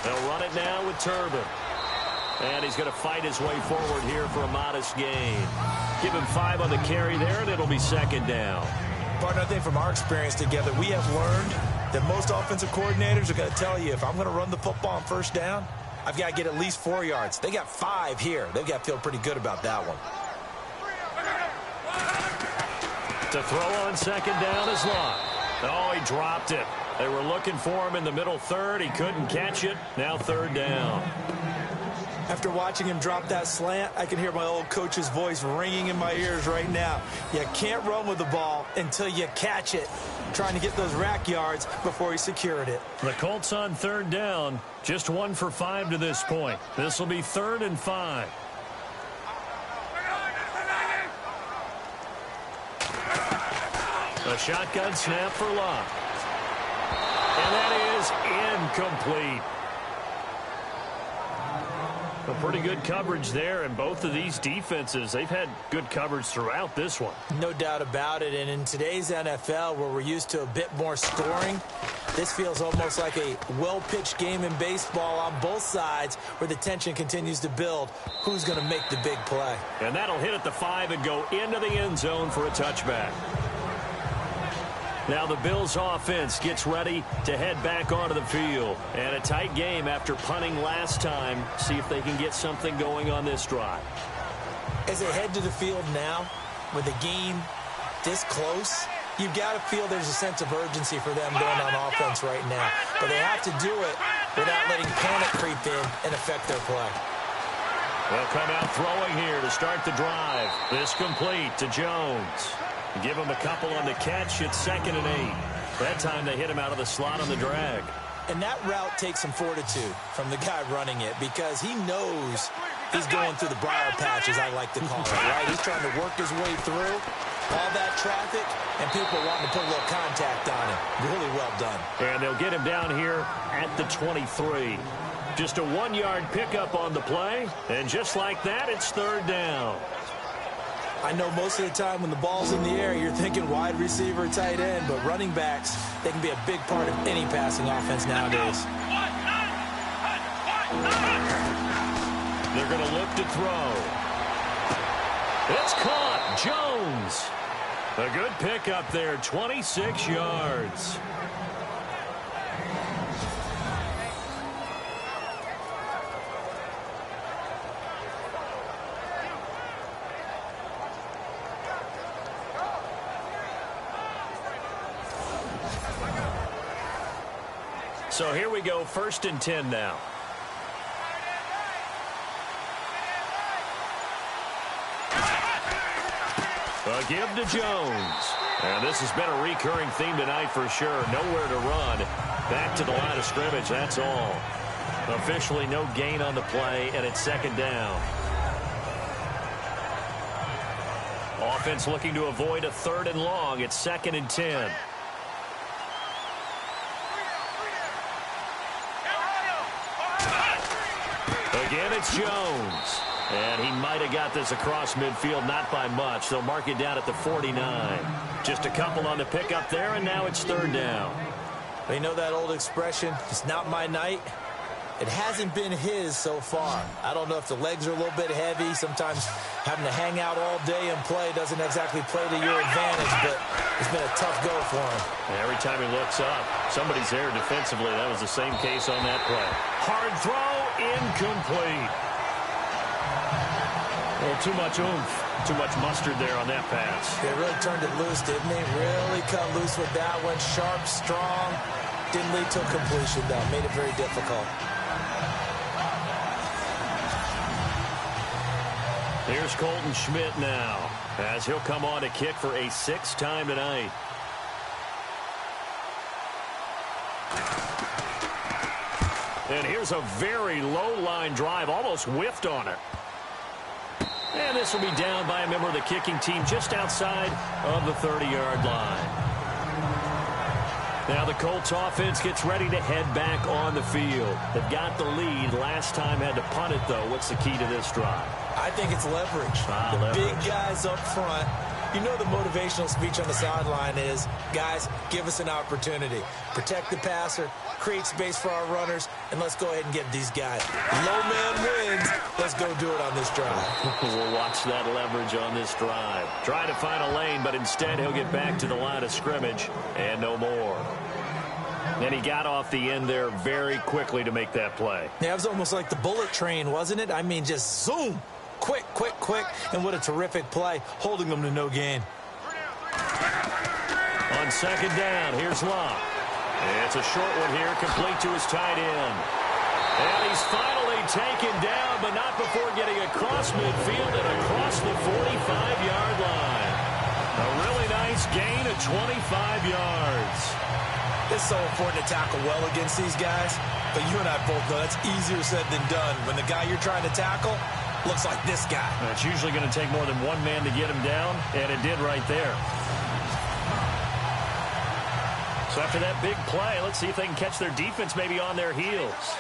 They'll run it now with Turbin. And he's going to fight his way forward here for a modest gain. Give him 5 on the carry there, and it'll be 2nd down. Partner, I think from our experience together, we have learned that most offensive coordinators are going to tell you, if I'm going to run the football on 1st down, I've got to get at least 4 yards. They got 5 here. They've got to feel pretty good about that one. To throw on 2nd down is Locke. Oh, he dropped it. They were looking for him in the middle 3rd. He couldn't catch it. Now 3rd down. After watching him drop that slant, I can hear my old coach's voice ringing in my ears right now. You can't run with the ball until you catch it. Trying to get those rack yards before he secured it. The Colts on 3rd down. Just 1 for 5 to this point. This will be 3rd and 5. A shotgun snap for Locke. And that is incomplete. A pretty good coverage there, and both of these defenses, they've had good coverage throughout this one. No doubt about it, and in today's NFL, where we're used to a bit more scoring, this feels almost like a well-pitched game in baseball on both sides where the tension continues to build. Who's going to make the big play? And that'll hit at the 5 and go into the end zone for a touchback. Now the Bills offense gets ready to head back onto the field. And a tight game after punting last time. See if they can get something going on this drive. As they head to the field now, with the game this close, you've got to feel there's a sense of urgency for them going on offense right now. But they have to do it without letting panic creep in and affect their play. They'll come out throwing here to start the drive. This complete to Jones. Give him a couple on the catch. It's 2nd and 8. That time they hit him out of the slot on the drag. And that route takes some fortitude from the guy running it because he knows he's going through the briar patch, as I like to call it, right? He's trying to work his way through all that traffic, and people wanting to put a little contact on him. Really well done. And they'll get him down here at the 23. Just a 1-yard pickup on the play, and just like that, it's 3rd down. I know most of the time when the ball's in the air, you're thinking wide receiver, tight end, but running backs, they can be a big part of any passing offense nowadays. They're going to look to throw. It's caught. Jones. A good pickup there, 26 yards. So here we go, 1st and 10 now. A give to Jones. And this has been a recurring theme tonight for sure. Nowhere to run. Back to the line of scrimmage, that's all. Officially no gain on the play, and it's 2nd down. Offense looking to avoid a 3rd and long. It's 2nd and 10. Again, it's Jones. And he might have got this across midfield, not by much. They'll mark it down at the 49. Just a couple on the pickup there, and now it's 3rd down. You know that old expression, it's not my night? It hasn't been his so far. I don't know if the legs are a little bit heavy. Sometimes having to hang out all day and play doesn't exactly play to your advantage, but it's been a tough go for him. And every time he looks up, somebody's there defensively. That was the same case on that play. Hard throw, incomplete. Well, too much oomph, too much mustard there on that pass. They really turned it loose, didn't they? Really cut loose with that one. Sharp, strong. Didn't lead to a completion, though. Made it very difficult. Here's Colton Schmidt now, as he'll come on to kick for a 6th time tonight. And here's a very low-line drive, almost whiffed on it. And this will be down by a member of the kicking team just outside of the 30-yard line. Now the Colts offense gets ready to head back on the field. They've got the lead. Last time had to punt it, though. What's the key to this drive? I think it's leverage. Leverage. Big guys up front. You know the motivational speech on the sideline is, guys, give us an opportunity. Protect the passer, create space for our runners, and let's go ahead and get these guys. Low man wins. Let's go do it on this drive. We'll watch that leverage on this drive. Trying to find a lane, but instead he'll get back to the line of scrimmage and no more. And he got off the end there very quickly to make that play. Yeah, it was almost like the bullet train, wasn't it? I mean, just zoom. Quick, quick, quick. And what a terrific play, holding them to no gain. On 2nd down, here's Locke. It's a short one here, complete to his tight end. And he's finally taken down, but not before getting across midfield and across the 45-yard line. A really nice gain of 25 yards. It's so important to tackle well against these guys, but you and I both know that's easier said than done. When the guy you're trying to tackle looks like this guy. It's usually going to take more than one man to get him down, and it did right there. So after that big play, let's see if they can catch their defense maybe on their heels.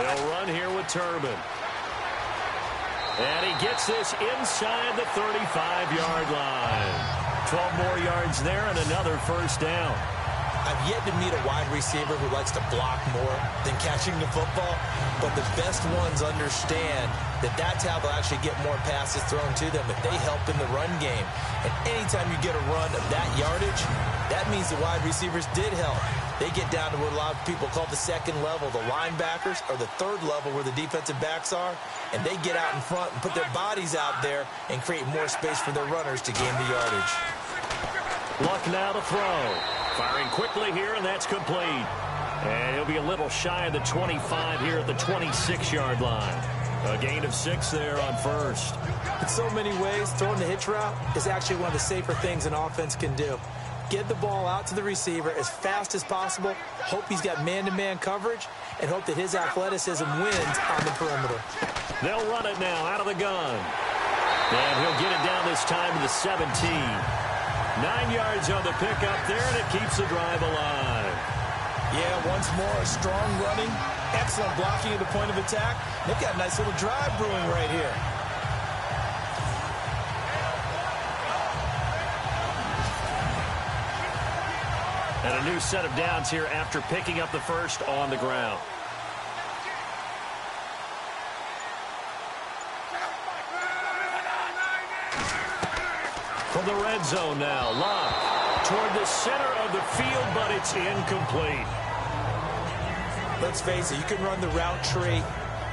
They'll run here with Turbin. And he gets this inside the 35-yard line. 12 more yards there and another first down. I've yet to meet a wide receiver who likes to block more than catching the football, but the best ones understand that that's how they'll actually get more passes thrown to them if they help in the run game. And anytime you get a run of that yardage, that means the wide receivers did help. They get down to what a lot of people call the second level, the linebackers, or the third level where the defensive backs are, and they get out in front and put their bodies out there and create more space for their runners to gain the yardage. Luck now to throw. Firing quickly here, and that's complete. And he'll be a little shy of the 25 here at the 26-yard line. A gain of 6 there on first. In so many ways, throwing the hitch route is actually one of the safer things an offense can do. Get the ball out to the receiver as fast as possible, hope he's got man-to-man coverage, and hope that his athleticism wins on the perimeter. They'll run it now out of the gun. And he'll get it down this time to the 17. 9 yards on the pickup there, and it keeps the drive alive. Yeah, once more, strong running, excellent blocking at the point of attack. They've got a nice little drive brewing right here. And a new set of downs here after picking up the first on the ground. From the red zone now, Love toward the center of the field, but it's incomplete. Let's face it, you can run the route tree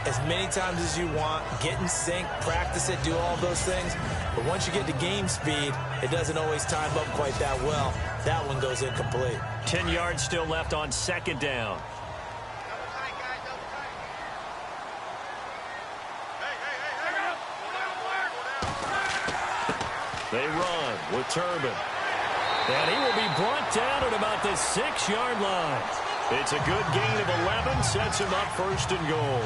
as many times as you want, get in sync, practice it, do all those things. But once you get to game speed, it doesn't always time up quite that well. That one goes incomplete. 10 yards still left on second down. They run with Turbin. And he will be brought down at about the 6-yard line. It's a good gain of 11, sets him up first and goal.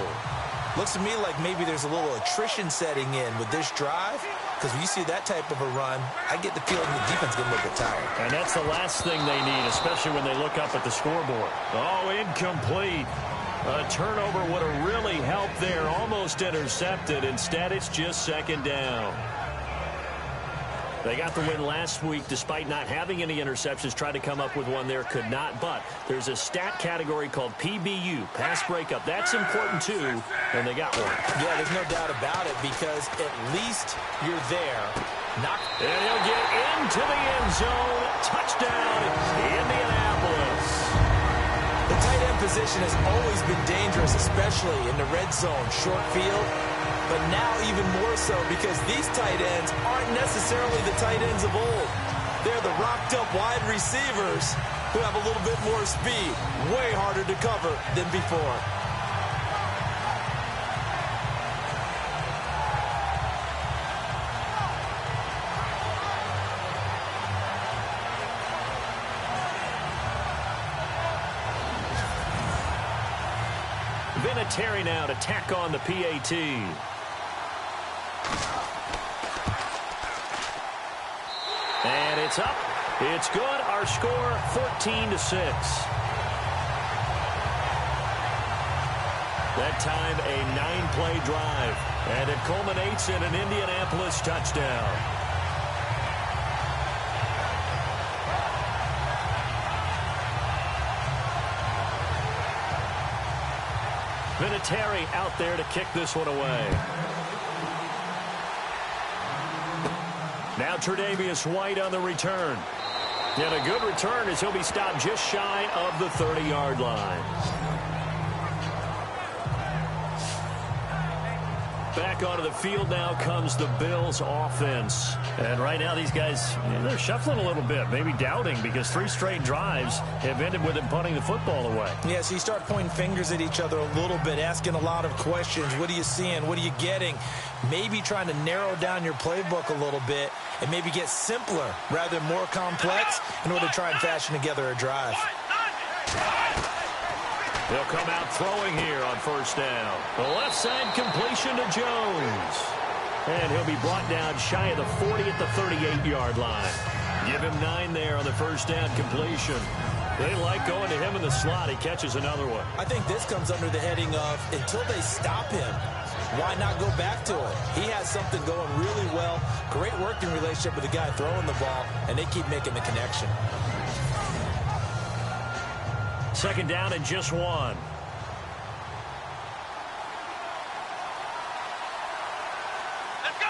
Looks to me like maybe there's a little attrition setting in with this drive, because when you see that type of a run, I get the feeling the defense is going to look a bit tired. And that's the last thing they need, especially when they look up at the scoreboard. Oh, incomplete. A turnover would have really helped there, almost intercepted. Instead, it's just second down. They got the win last week despite not having any interceptions. Tried to come up with one there, could not. But there's a stat category called PBU, pass breakup. That's important too, and they got one. Yeah, there's no doubt about it, because at least you're there. And he'll get into the end zone. Touchdown, Indianapolis. The tight end position has always been dangerous, especially in the red zone, short field. But now even more so, because these tight ends aren't necessarily the tight ends of old. They're the rocked-up wide receivers who have a little bit more speed. Way harder to cover than before. Vinatieri now to tack on the PAT. And it's up. It's good. Our score, 14-6. That time, a 9-play drive. And it culminates in an Indianapolis touchdown. Vinatieri out there to kick this one away. Now Tre'Davious White on the return. And a good return as he'll be stopped just shy of the 30-yard line. Back onto the field now comes the Bills offense. And right now these guys, they're shuffling a little bit, maybe doubting, because 3 straight drives have ended with them punting the football away. Yeah, so you start pointing fingers at each other a little bit, asking a lot of questions. What are you seeing? What are you getting? Maybe trying to narrow down your playbook a little bit and maybe get simpler rather than more complex in order to try and fashion together a drive. They'll come out throwing here on first down. The left side completion to Jones. And he'll be brought down shy of the 40 at the 38-yard line. Give him 9 there on the first down completion. They like going to him in the slot. He catches another one. I think this comes under the heading of until they stop him, why not go back to it? He has something going really well. Great working relationship with the guy throwing the ball, and they keep making the connection. Second down and just one. Let's go.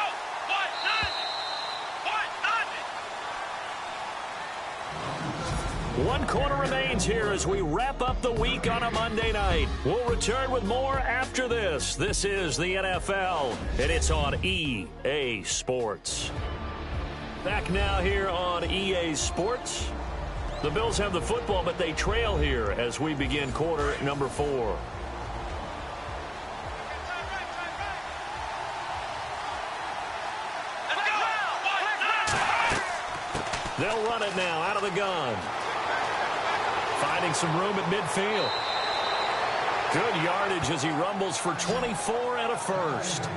One quarter remains here as we wrap up the week on a Monday night. We'll return with more after this. This is the NFL, and it's on EA Sports. Back now here on EA Sports. The Bills have the football, but they trail here as we begin quarter number 4. They'll run it now out of the gun. Finding some room at midfield. Good yardage as he rumbles for 24 and a first.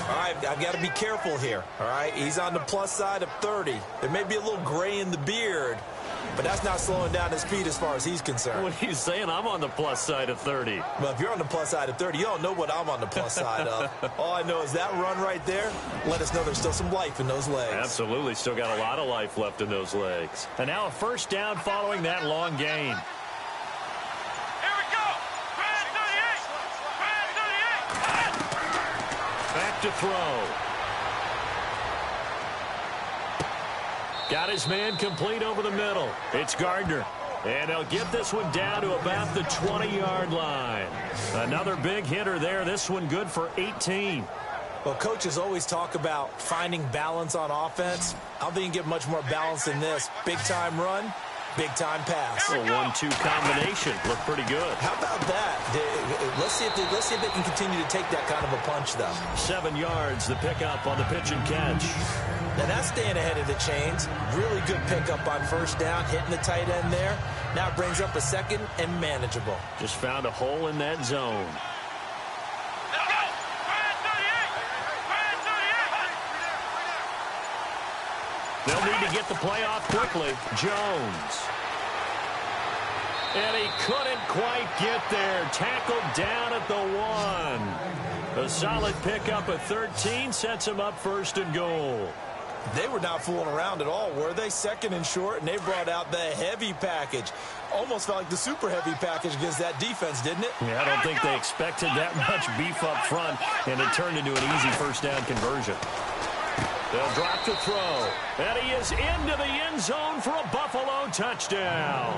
All right, I've got to be careful here, all right? He's on the plus side of 30. There may be a little gray in the beard, but that's not slowing down his speed as far as he's concerned. What are you saying? I'm on the plus side of 30. Well, if you're on the plus side of 30, you don't know what I'm on the plus side of. All I know is that run right there, let us know there's still some life in those legs. Absolutely, still got a lot of life left in those legs. And now a first down following that long gain. Here we go. Brad 38. Back to throw. Got his man complete over the middle. It's Gardner. And he'll get this one down to about the 20-yard line. Another big hitter there. This one good for 18. Well, coaches always talk about finding balance on offense. I don't think you can get much more balance than this. Big-time run, big-time pass. A 1-2 combination. Looked pretty good. How about that? Let's see if they can continue to take that kind of a punch, though. 7 yards, the pickup on the pitch and catch. Now, that's staying ahead of the chains. Really good pickup on first down, hitting the tight end there. Now it brings up a second and manageable. Just found a hole in that zone. Let's go. Brad 38. They'll need to get the play off quickly. Jones. And he couldn't quite get there. Tackled down at the 1. A solid pickup at 13 sets him up first and goal. They were not fooling around at all, were they? Second and short, and they brought out the heavy package. Almost felt like the super heavy package against that defense, didn't it? Yeah, I don't think they expected that much beef up front, and it turned into an easy first down conversion. They'll drop to throw, and he is into the end zone for a Buffalo touchdown.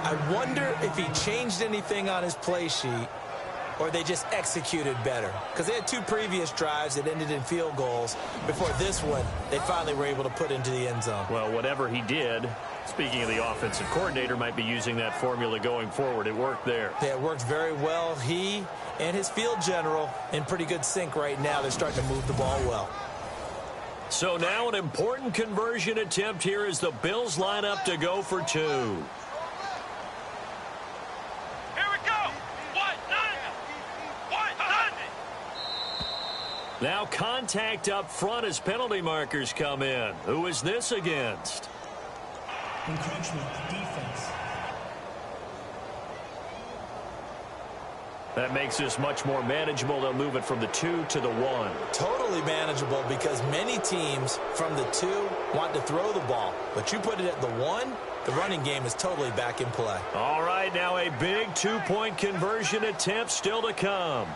I wonder if he changed anything on his play sheet, or they just executed better. Because they had 2 previous drives that ended in field goals. Before this one, they finally were able to put into the end zone. Well, whatever he did, speaking of the offensive coordinator, might be using that formula going forward. It worked there. Yeah, it worked very well. He and his field general in pretty good sync right now. They're starting to move the ball well. So now an important conversion attempt here as the Bills line up to go for 2. Now contact up front as penalty markers come in. Who is this against? Encroachment defense. That makes this much more manageable. They'll move it from the 2 to the 1. Totally manageable because many teams from the 2 want to throw the ball. But you put it at the 1, the running game is totally back in play. All right, now a big 2-point conversion attempt still to come.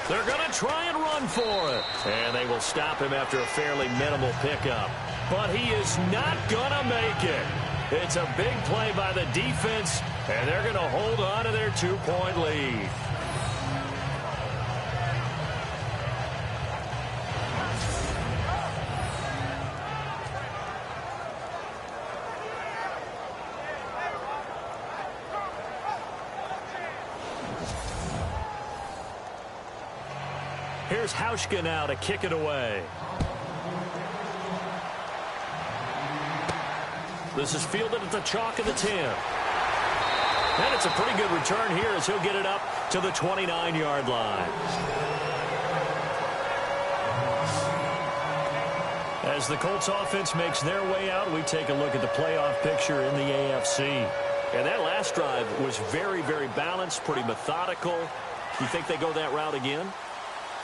They're going to try and run for it. And they will stop him after a fairly minimal pickup. But he is not going to make it. It's a big play by the defense, and they're going to hold on to their 2-point lead. Here's Hauschka now to kick it away. This is fielded at the chalk of the 10. And it's a pretty good return here as he'll get it up to the 29-yard line. As the Colts offense makes their way out, we take a look at the playoff picture in the AFC. And that last drive was very, very balanced, pretty methodical. You think they go that route again?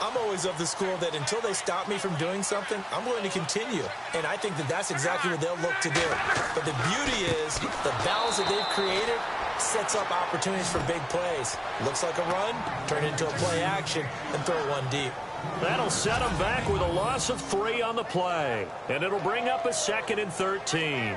I'm always of the school that until they stop me from doing something, I'm going to continue. And I think that that's exactly what they'll look to do. But the beauty is the balance that they've created sets up opportunities for big plays. Looks like a run, turn it into a play action, and throw one deep. That'll set them back with a loss of 3 on the play. And it'll bring up a 2nd and 13.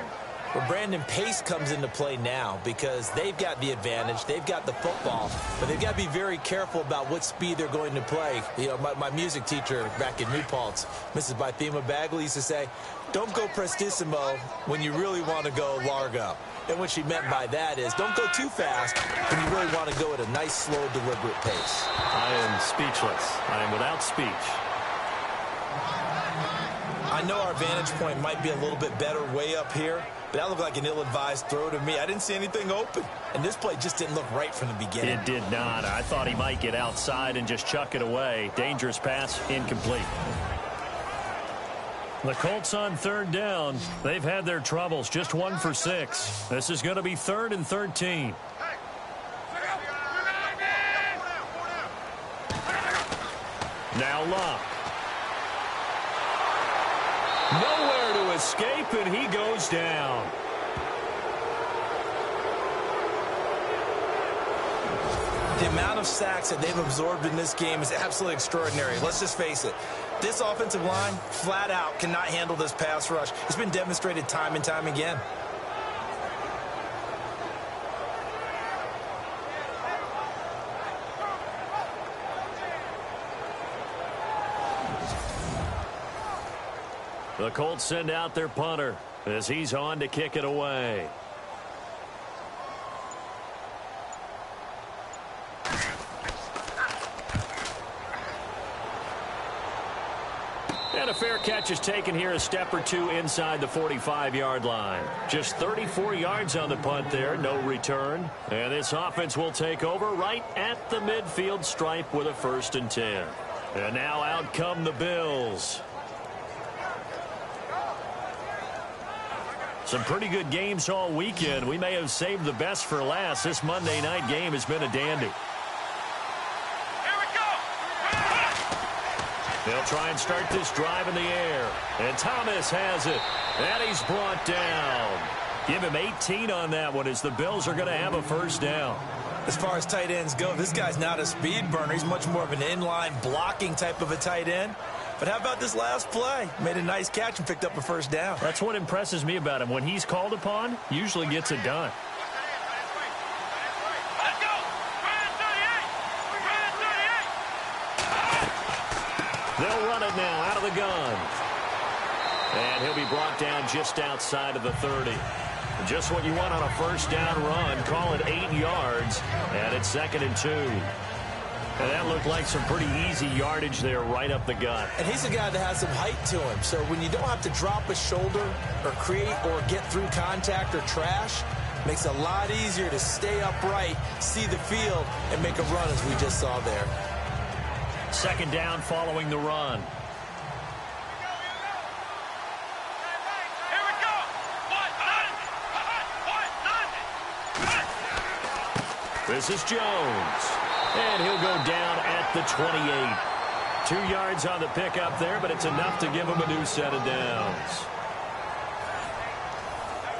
Well, Brandon, pace comes into play now because they've got the advantage. They've got the football, but they've got to be very careful about what speed they're going to play. You know, my music teacher back in New Paltz, Mrs. Bythema Bagley, used to say, don't go prestissimo when you really want to go largo. And what she meant by that is don't go too fast when you really want to go at a nice, slow, deliberate pace. I am speechless. I am without speech. I know our vantage point might be a little bit better way up here, but that looked like an ill-advised throw to me. I didn't see anything open, and this play just didn't look right from the beginning. It did not. I thought he might get outside and just chuck it away. Dangerous pass, incomplete. The Colts on 3rd down. They've had their troubles, just 1 for 6. This is going to be 3rd and 13. Now Luck. Nowhere to escape, and he goes down. The amount of sacks that they've absorbed in this game is absolutely extraordinary. Let's just face it. This offensive line, flat out, cannot handle this pass rush. It's been demonstrated time and time again. The Colts send out their punter as he's on to kick it away. And a fair catch is taken here, a step or two inside the 45-yard line. Just 34 yards on the punt there, no return. And this offense will take over right at the midfield stripe with a 1st and 10. And now out come the Bills. Some pretty good games all weekend. We may have saved the best for last. This Monday night game has been a dandy. Here we go. They'll try and start this drive in the air. And Thomas has it. And he's brought down. Give him 18 on that one as the Bills are going to have a 1st down. As far as tight ends go, this guy's not a speed burner. He's much more of an inline blocking type of a tight end. But how about this last play? Made a nice catch and picked up a 1st down. That's what impresses me about him. When he's called upon, usually gets it done. Let's go. 38. They'll run it now out of the gun. And he'll be brought down just outside of the 30. Just what you want on a 1st down run. Call it 8 yards. And it's 2nd and 2. And that looked like some pretty easy yardage there right up the gut. And he's a guy that has some height to him. So when you don't have to drop a shoulder or create or get through contact or trash, makes it a lot easier to stay upright, see the field, and make a run as we just saw there. 2nd down following the run. Here we go. This is Jones. And he'll go down at the 28. 2 yards on the pickup there, but it's enough to give him a new set of downs.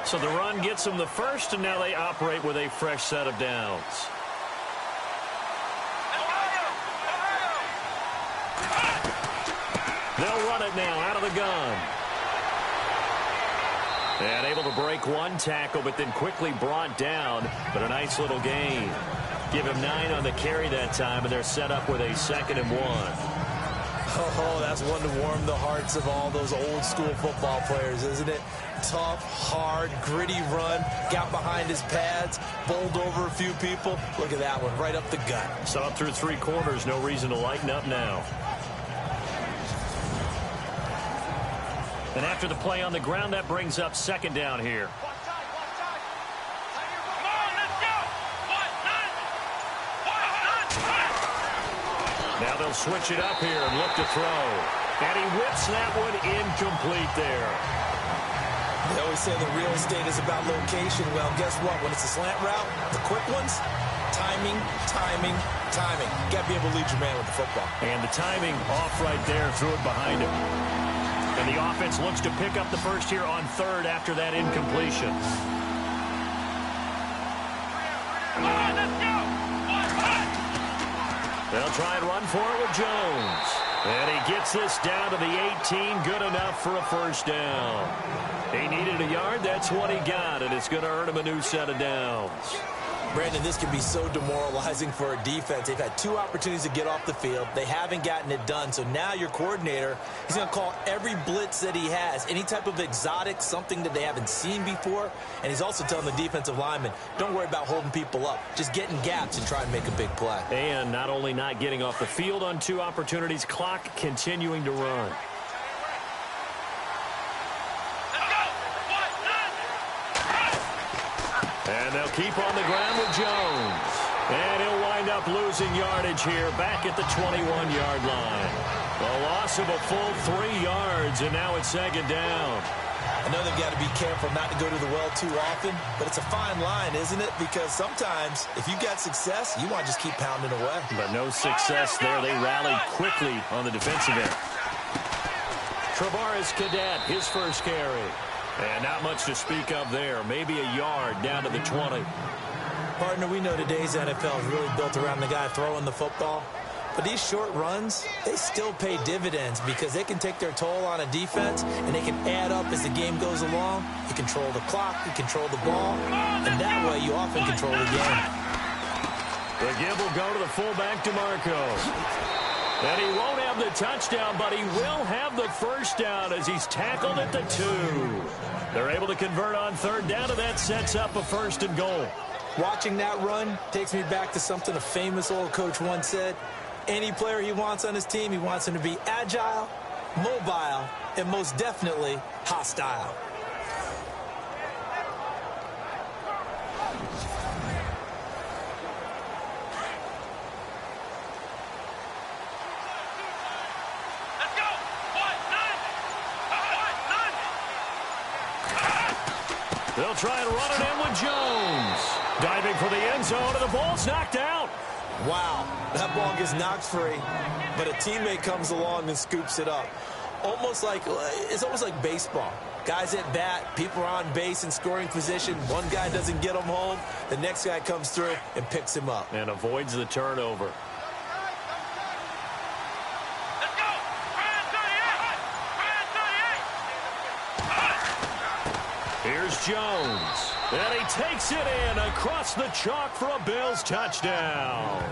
So the run gets them the 1st, and now they operate with a fresh set of downs. They'll run it now out of the gun. And able to break one tackle, but then quickly brought down. But a nice little gain. Give him 9 on the carry that time, and they're set up with a 2nd and 1. Oh, that's one to warm the hearts of all those old school football players, isn't it? Tough, hard, gritty run, got behind his pads, bowled over a few people. Look at that one, right up the gut. So up through 3 quarters, no reason to lighten up now. And after the play on the ground, that brings up 2nd down here. Now they'll switch it up here and look to throw. And he whips that one incomplete there. They always say the real estate is about location. Well, guess what? When it's a slant route, the quick ones, timing, timing, timing. You got to be able to lead your man with the football. And the timing off right there, threw it behind him. And the offense looks to pick up the first here on third after that incompletion. They'll try and run for it with Jones. And he gets this down to the 18, good enough for a first down. He needed a yard, that's what he got, and it's going to earn him a new set of downs. Brandon, this can be so demoralizing for a defense. They've had 2 opportunities to get off the field. They haven't gotten it done. So now your coordinator, he's going to call every blitz that he has, any type of exotic, something that they haven't seen before. And he's also telling the defensive lineman, don't worry about holding people up. Just get in gaps and try and make a big play. And not only not getting off the field on 2 opportunities, clock continuing to run. And they'll keep on the ground with Jones. And he'll wind up losing yardage here back at the 21-yard line. A loss of a full 3 yards, and now it's second down. I know they've got to be careful not to go to the well too often, but it's a fine line, isn't it? Because sometimes, if you've got success, you want to just keep pounding away. But no success there. They rallied quickly on the defensive end. Travaris Cadet, his first carry. And not much to speak of there. Maybe a yard down to the 20. Partner, we know today's NFL is really built around the guy throwing the football. But these short runs, they still pay dividends because they can take their toll on a defense and they can add up as the game goes along. You control the clock, you control the ball, and that way you often control the game. The give will go to the fullback, DeMarco. And he won't have the touchdown, but he will have the first down as he's tackled at the 2. They're able to convert on third down, and that sets up a 1st and goal. Watching that run takes me back to something a famous old coach once said. Any player he wants on his team, he wants him to be agile, mobile, and most definitely hostile. They'll try and run it in with Jones. Diving for the end zone, and the ball's knocked out. Wow, that ball gets knocked free, but a teammate comes along and scoops it up. It's almost like baseball. Guys at bat, people are on base in scoring position. One guy doesn't get him home. The next guy comes through and picks him up. And avoids the turnover. Here's Jones. And he takes it in across the chalk for a Bills touchdown.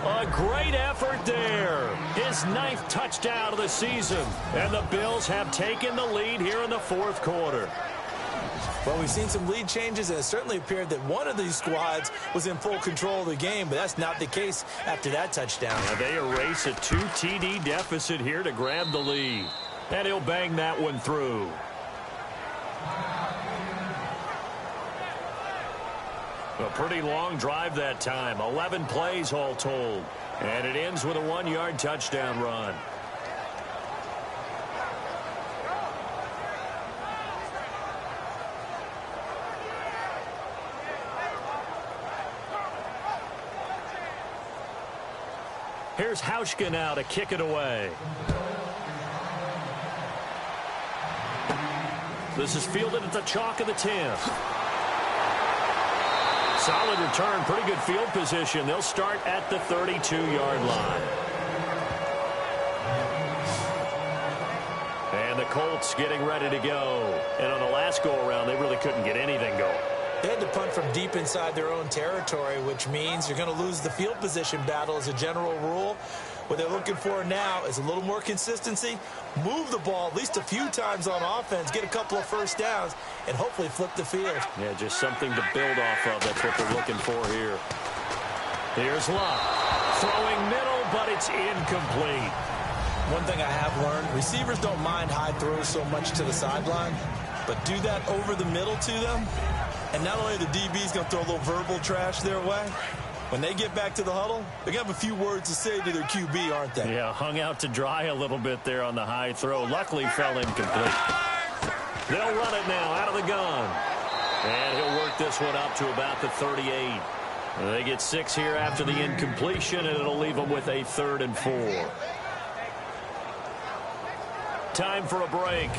A great effort there. His 9th touchdown of the season. And the Bills have taken the lead here in the 4th quarter. Well, we've seen some lead changes, and it certainly appeared that one of these squads was in full control of the game, but that's not the case after that touchdown. Now they erase a 2 TD deficit here to grab the lead. And he'll bang that one through. A pretty long drive that time. 11 plays all told. And it ends with a 1-yard touchdown run. Here's Hauschka now to kick it away. This is fielded at the chalk of the 10. Solid return, pretty good field position. They'll start at the 32-yard line. And the Colts getting ready to go. And on the last go-around, they really couldn't get anything going. They had to punt from deep inside their own territory, which means you're going to lose the field position battle as a general rule. What they're looking for now is a little more consistency, move the ball at least a few times on offense, get a couple of first downs, and hopefully flip the field. Yeah, just something to build off of. That's what they're looking for here. Here's Luck. Throwing middle, but it's incomplete. One thing I have learned, receivers don't mind high throws so much to the sideline, but do that over the middle to them, and not only the DB's going to throw a little verbal trash their way, When they get back to the huddle, they're going to have a few words to say to their QB, aren't they? Yeah, hung out to dry a little bit there on the high throw. Luckily fell incomplete. They'll run it now out of the gun. And he'll work this one up to about the 38. They get 6 here after the incompletion, and it'll leave them with a 3rd and 4. Time for a break.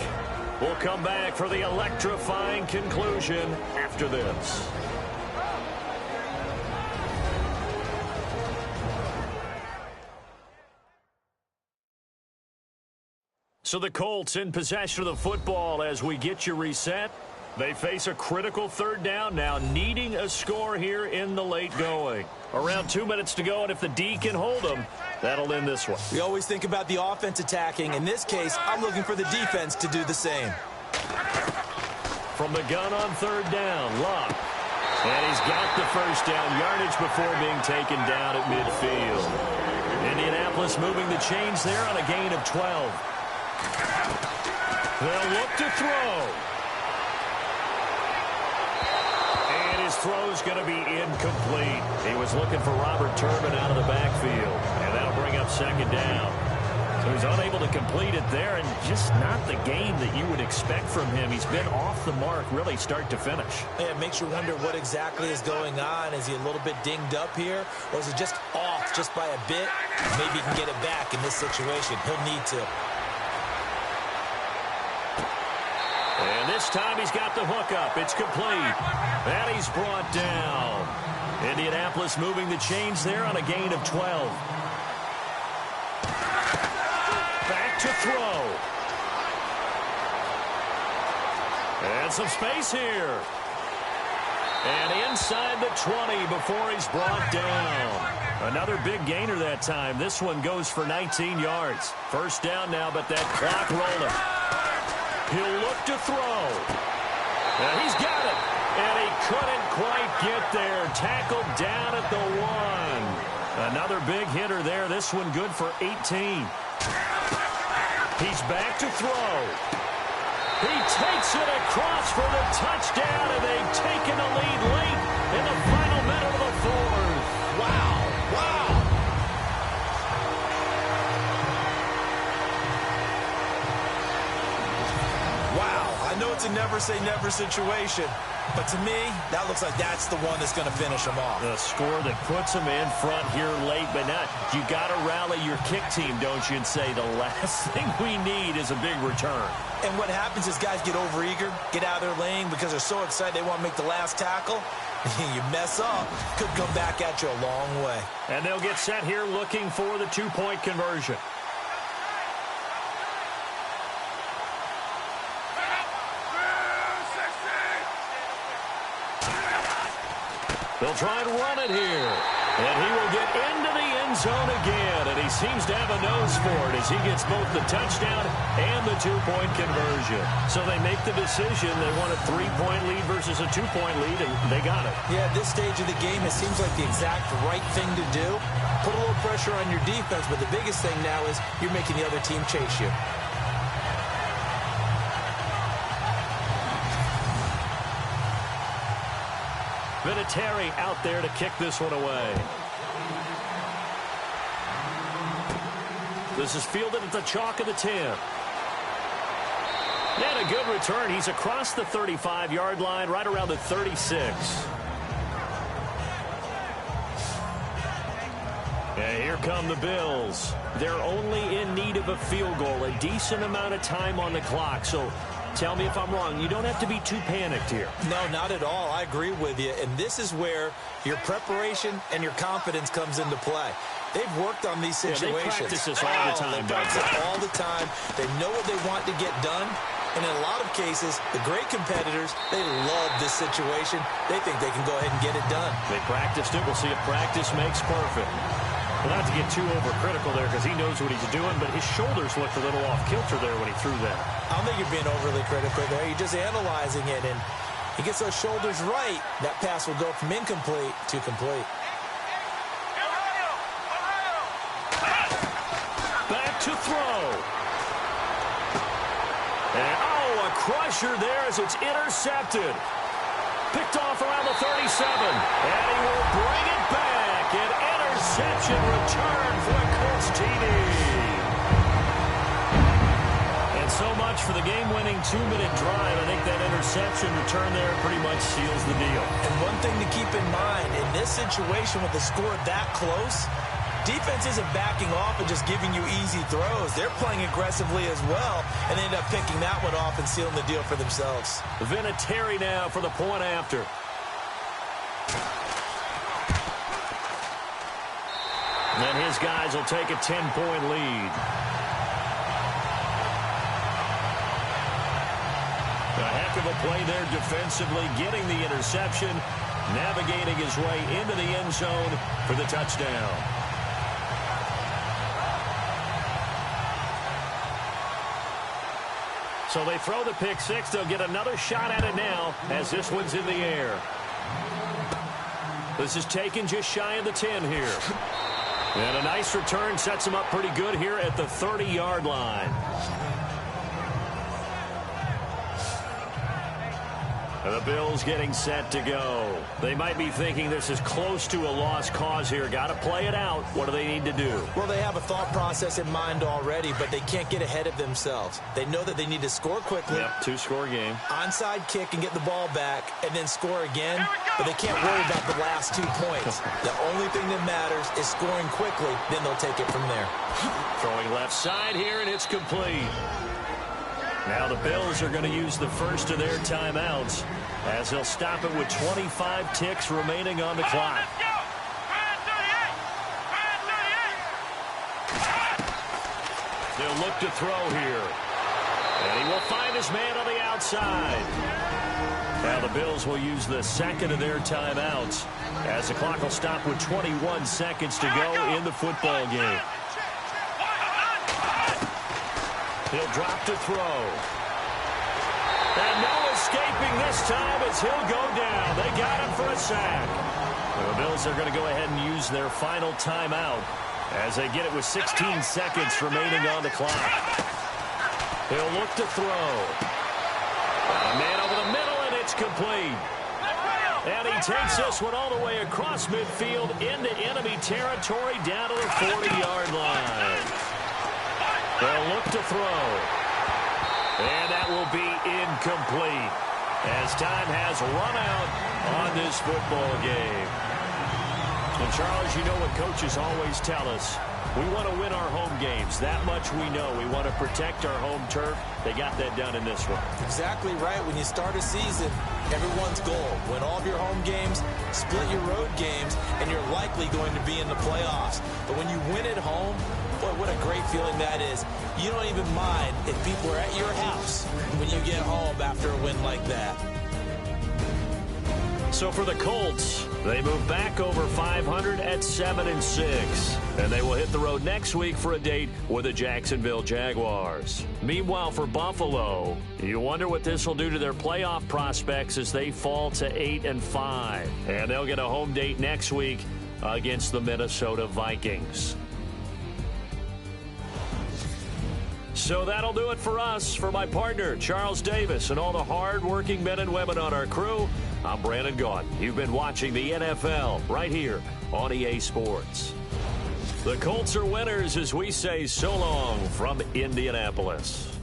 We'll come back for the electrifying conclusion after this. So the Colts in possession of the football as we get you reset. They face a critical 3rd down now, needing a score here in the late going. Around 2 minutes to go, and if the D can hold them, that'll end this one. We always think about the offense attacking. In this case, I'm looking for the defense to do the same. From the gun on 3rd down, Luck. And he's got the 1st down yardage before being taken down at midfield. Indianapolis moving the chains there on a gain of 12. They'll look to throw. And his throw's going to be incomplete. He was looking for Robert Turbin out of the backfield. And that'll bring up 2nd down. So he's unable to complete it there, and just not the game that you would expect from him. He's been off the mark really start to finish. Yeah, it makes you wonder what exactly is going on. Is he a little bit dinged up here, or is he just off just by a bit? Maybe he can get it back in this situation. He'll need to. And this time he's got the hook up. It's complete. And he's brought down. Indianapolis moving the chains there on a gain of 12. Back to throw. And some space here. And inside the 20 before he's brought down. Another big gainer that time. This one goes for 19 yards. 1st down now, but that clock rolling. He'll look to throw. And he's got it. And he couldn't quite get there. Tackled down at the 1. Another big hitter there. This one good for 18. He's back to throw. He takes it across for the touchdown, and they've taken the lead late in the final minute of the 4th. Wow. Wow. Wow. I know it's a never-say-never situation, but to me, that looks like that's the one that's going to finish them off. The score that puts them in front here late, but not. You got to rally your kick team, don't you, and say the last thing we need is a big return. And what happens is guys get overeager, get out of their lane because they're so excited they want to make the last tackle. You mess up, could come back at you a long way. And they'll get set here looking for the 2-point conversion. They'll try and run it here. And he will get into the end zone again. And he seems to have a nose for it as he gets both the touchdown and the 2-point conversion. So they make the decision. They want a 3-point lead versus a 2-point lead, and they got it. Yeah, at this stage of the game, it seems like the exact right thing to do. Put a little pressure on your defense, but the biggest thing now is you're making the other team chase you. Vinatieri out there to kick this one away. This is fielded at the chalk of the 10. And a good return. He's across the 35-yard line, right around the 36. And here come the Bills. They're only in need of a field goal, a decent amount of time on the clock. So tell me if I'm wrong. You don't have to be too panicked here. No, not at all. I agree with you. And this is where your preparation and your confidence comes into play. They've worked on these situations. Yeah, they practice this all the time. They practice it all the time. They know what they want to get done. And in a lot of cases, the great competitors, they love this situation. They think they can go ahead and get it done. They practiced it. We'll see if practice makes perfect. Well, not to get too overcritical there because he knows what he's doing, but his shoulders looked a little off kilter there when he threw that. I don't think you're being overly critical there. You're just analyzing it, and he gets those shoulders right. That pass will go from incomplete to complete. Back to throw. And, a crusher there as it's intercepted. Picked off around the 37. And he will bring it back. An interception return for the Colts TD. And so much for the game-winning 2-minute drive. I think that interception return there pretty much seals the deal. And one thing to keep in mind, in this situation with the score that close, defense isn't backing off and just giving you easy throws. They're playing aggressively as well, and they end up picking that one off and sealing the deal for themselves. Vinatieri now for the point after. And his guys will take a 10-point lead. A heck of a play there defensively, getting the interception, navigating his way into the end zone for the touchdown. So they throw the pick six. They'll get another shot at it now as this one's in the air. This is taken just shy of the 10 here. And a nice return sets him up pretty good here at the 30-yard line. And the Bills getting set to go. They might be thinking this is close to a lost cause here. Got to play it out. What do they need to do? Well, they have a thought process in mind already, but they can't get ahead of themselves. They know that they need to score quickly. Yep, two-score game. Onside kick and get the ball back and then score again, but they can't worry about the last 2 points. The only thing that matters is scoring quickly, then they'll take it from there. Throwing left side here, and it's complete. Now the Bills are going to use the first of their timeouts as they'll stop it with 25 ticks remaining on the clock. They'll look to throw here. And he will find his man on the outside. Now the Bills will use the second of their timeouts as the clock will stop with 21 seconds to go in the football game. He'll drop to throw. And no escaping this time as he'll go down. They got him for a sack. The Bills are going to go ahead and use their final timeout as they get it with 16 seconds remaining on the clock. He'll look to throw. A man over the middle, and it's complete. And he takes this one all the way across midfield into enemy territory down to the 40-yard line. They'll look to throw. And that will be incomplete as time has run out on this football game. And Charles, you know what coaches always tell us. We want to win our home games. That much we know. We want to protect our home turf. They got that done in this one. Exactly right. When you start a season, everyone's goal, win all of your home games, split your road games, and you're likely going to be in the playoffs. But when you win at home, boy, what a great feeling that is. You don't even mind if people are at your house when you get home after a win like that. So for the Colts, they move back over 500 at 7-6. And they will hit the road next week for a date with the Jacksonville Jaguars. Meanwhile, for Buffalo, you wonder what this will do to their playoff prospects as they fall to 8-5. And they'll get a home date next week against the Minnesota Vikings. So that'll do it for us. For my partner, Charles Davis, and all the hard-working men and women on our crew, I'm Brandon Gaudin. You've been watching the NFL right here on EA Sports. The Colts are winners as we say so long from Indianapolis.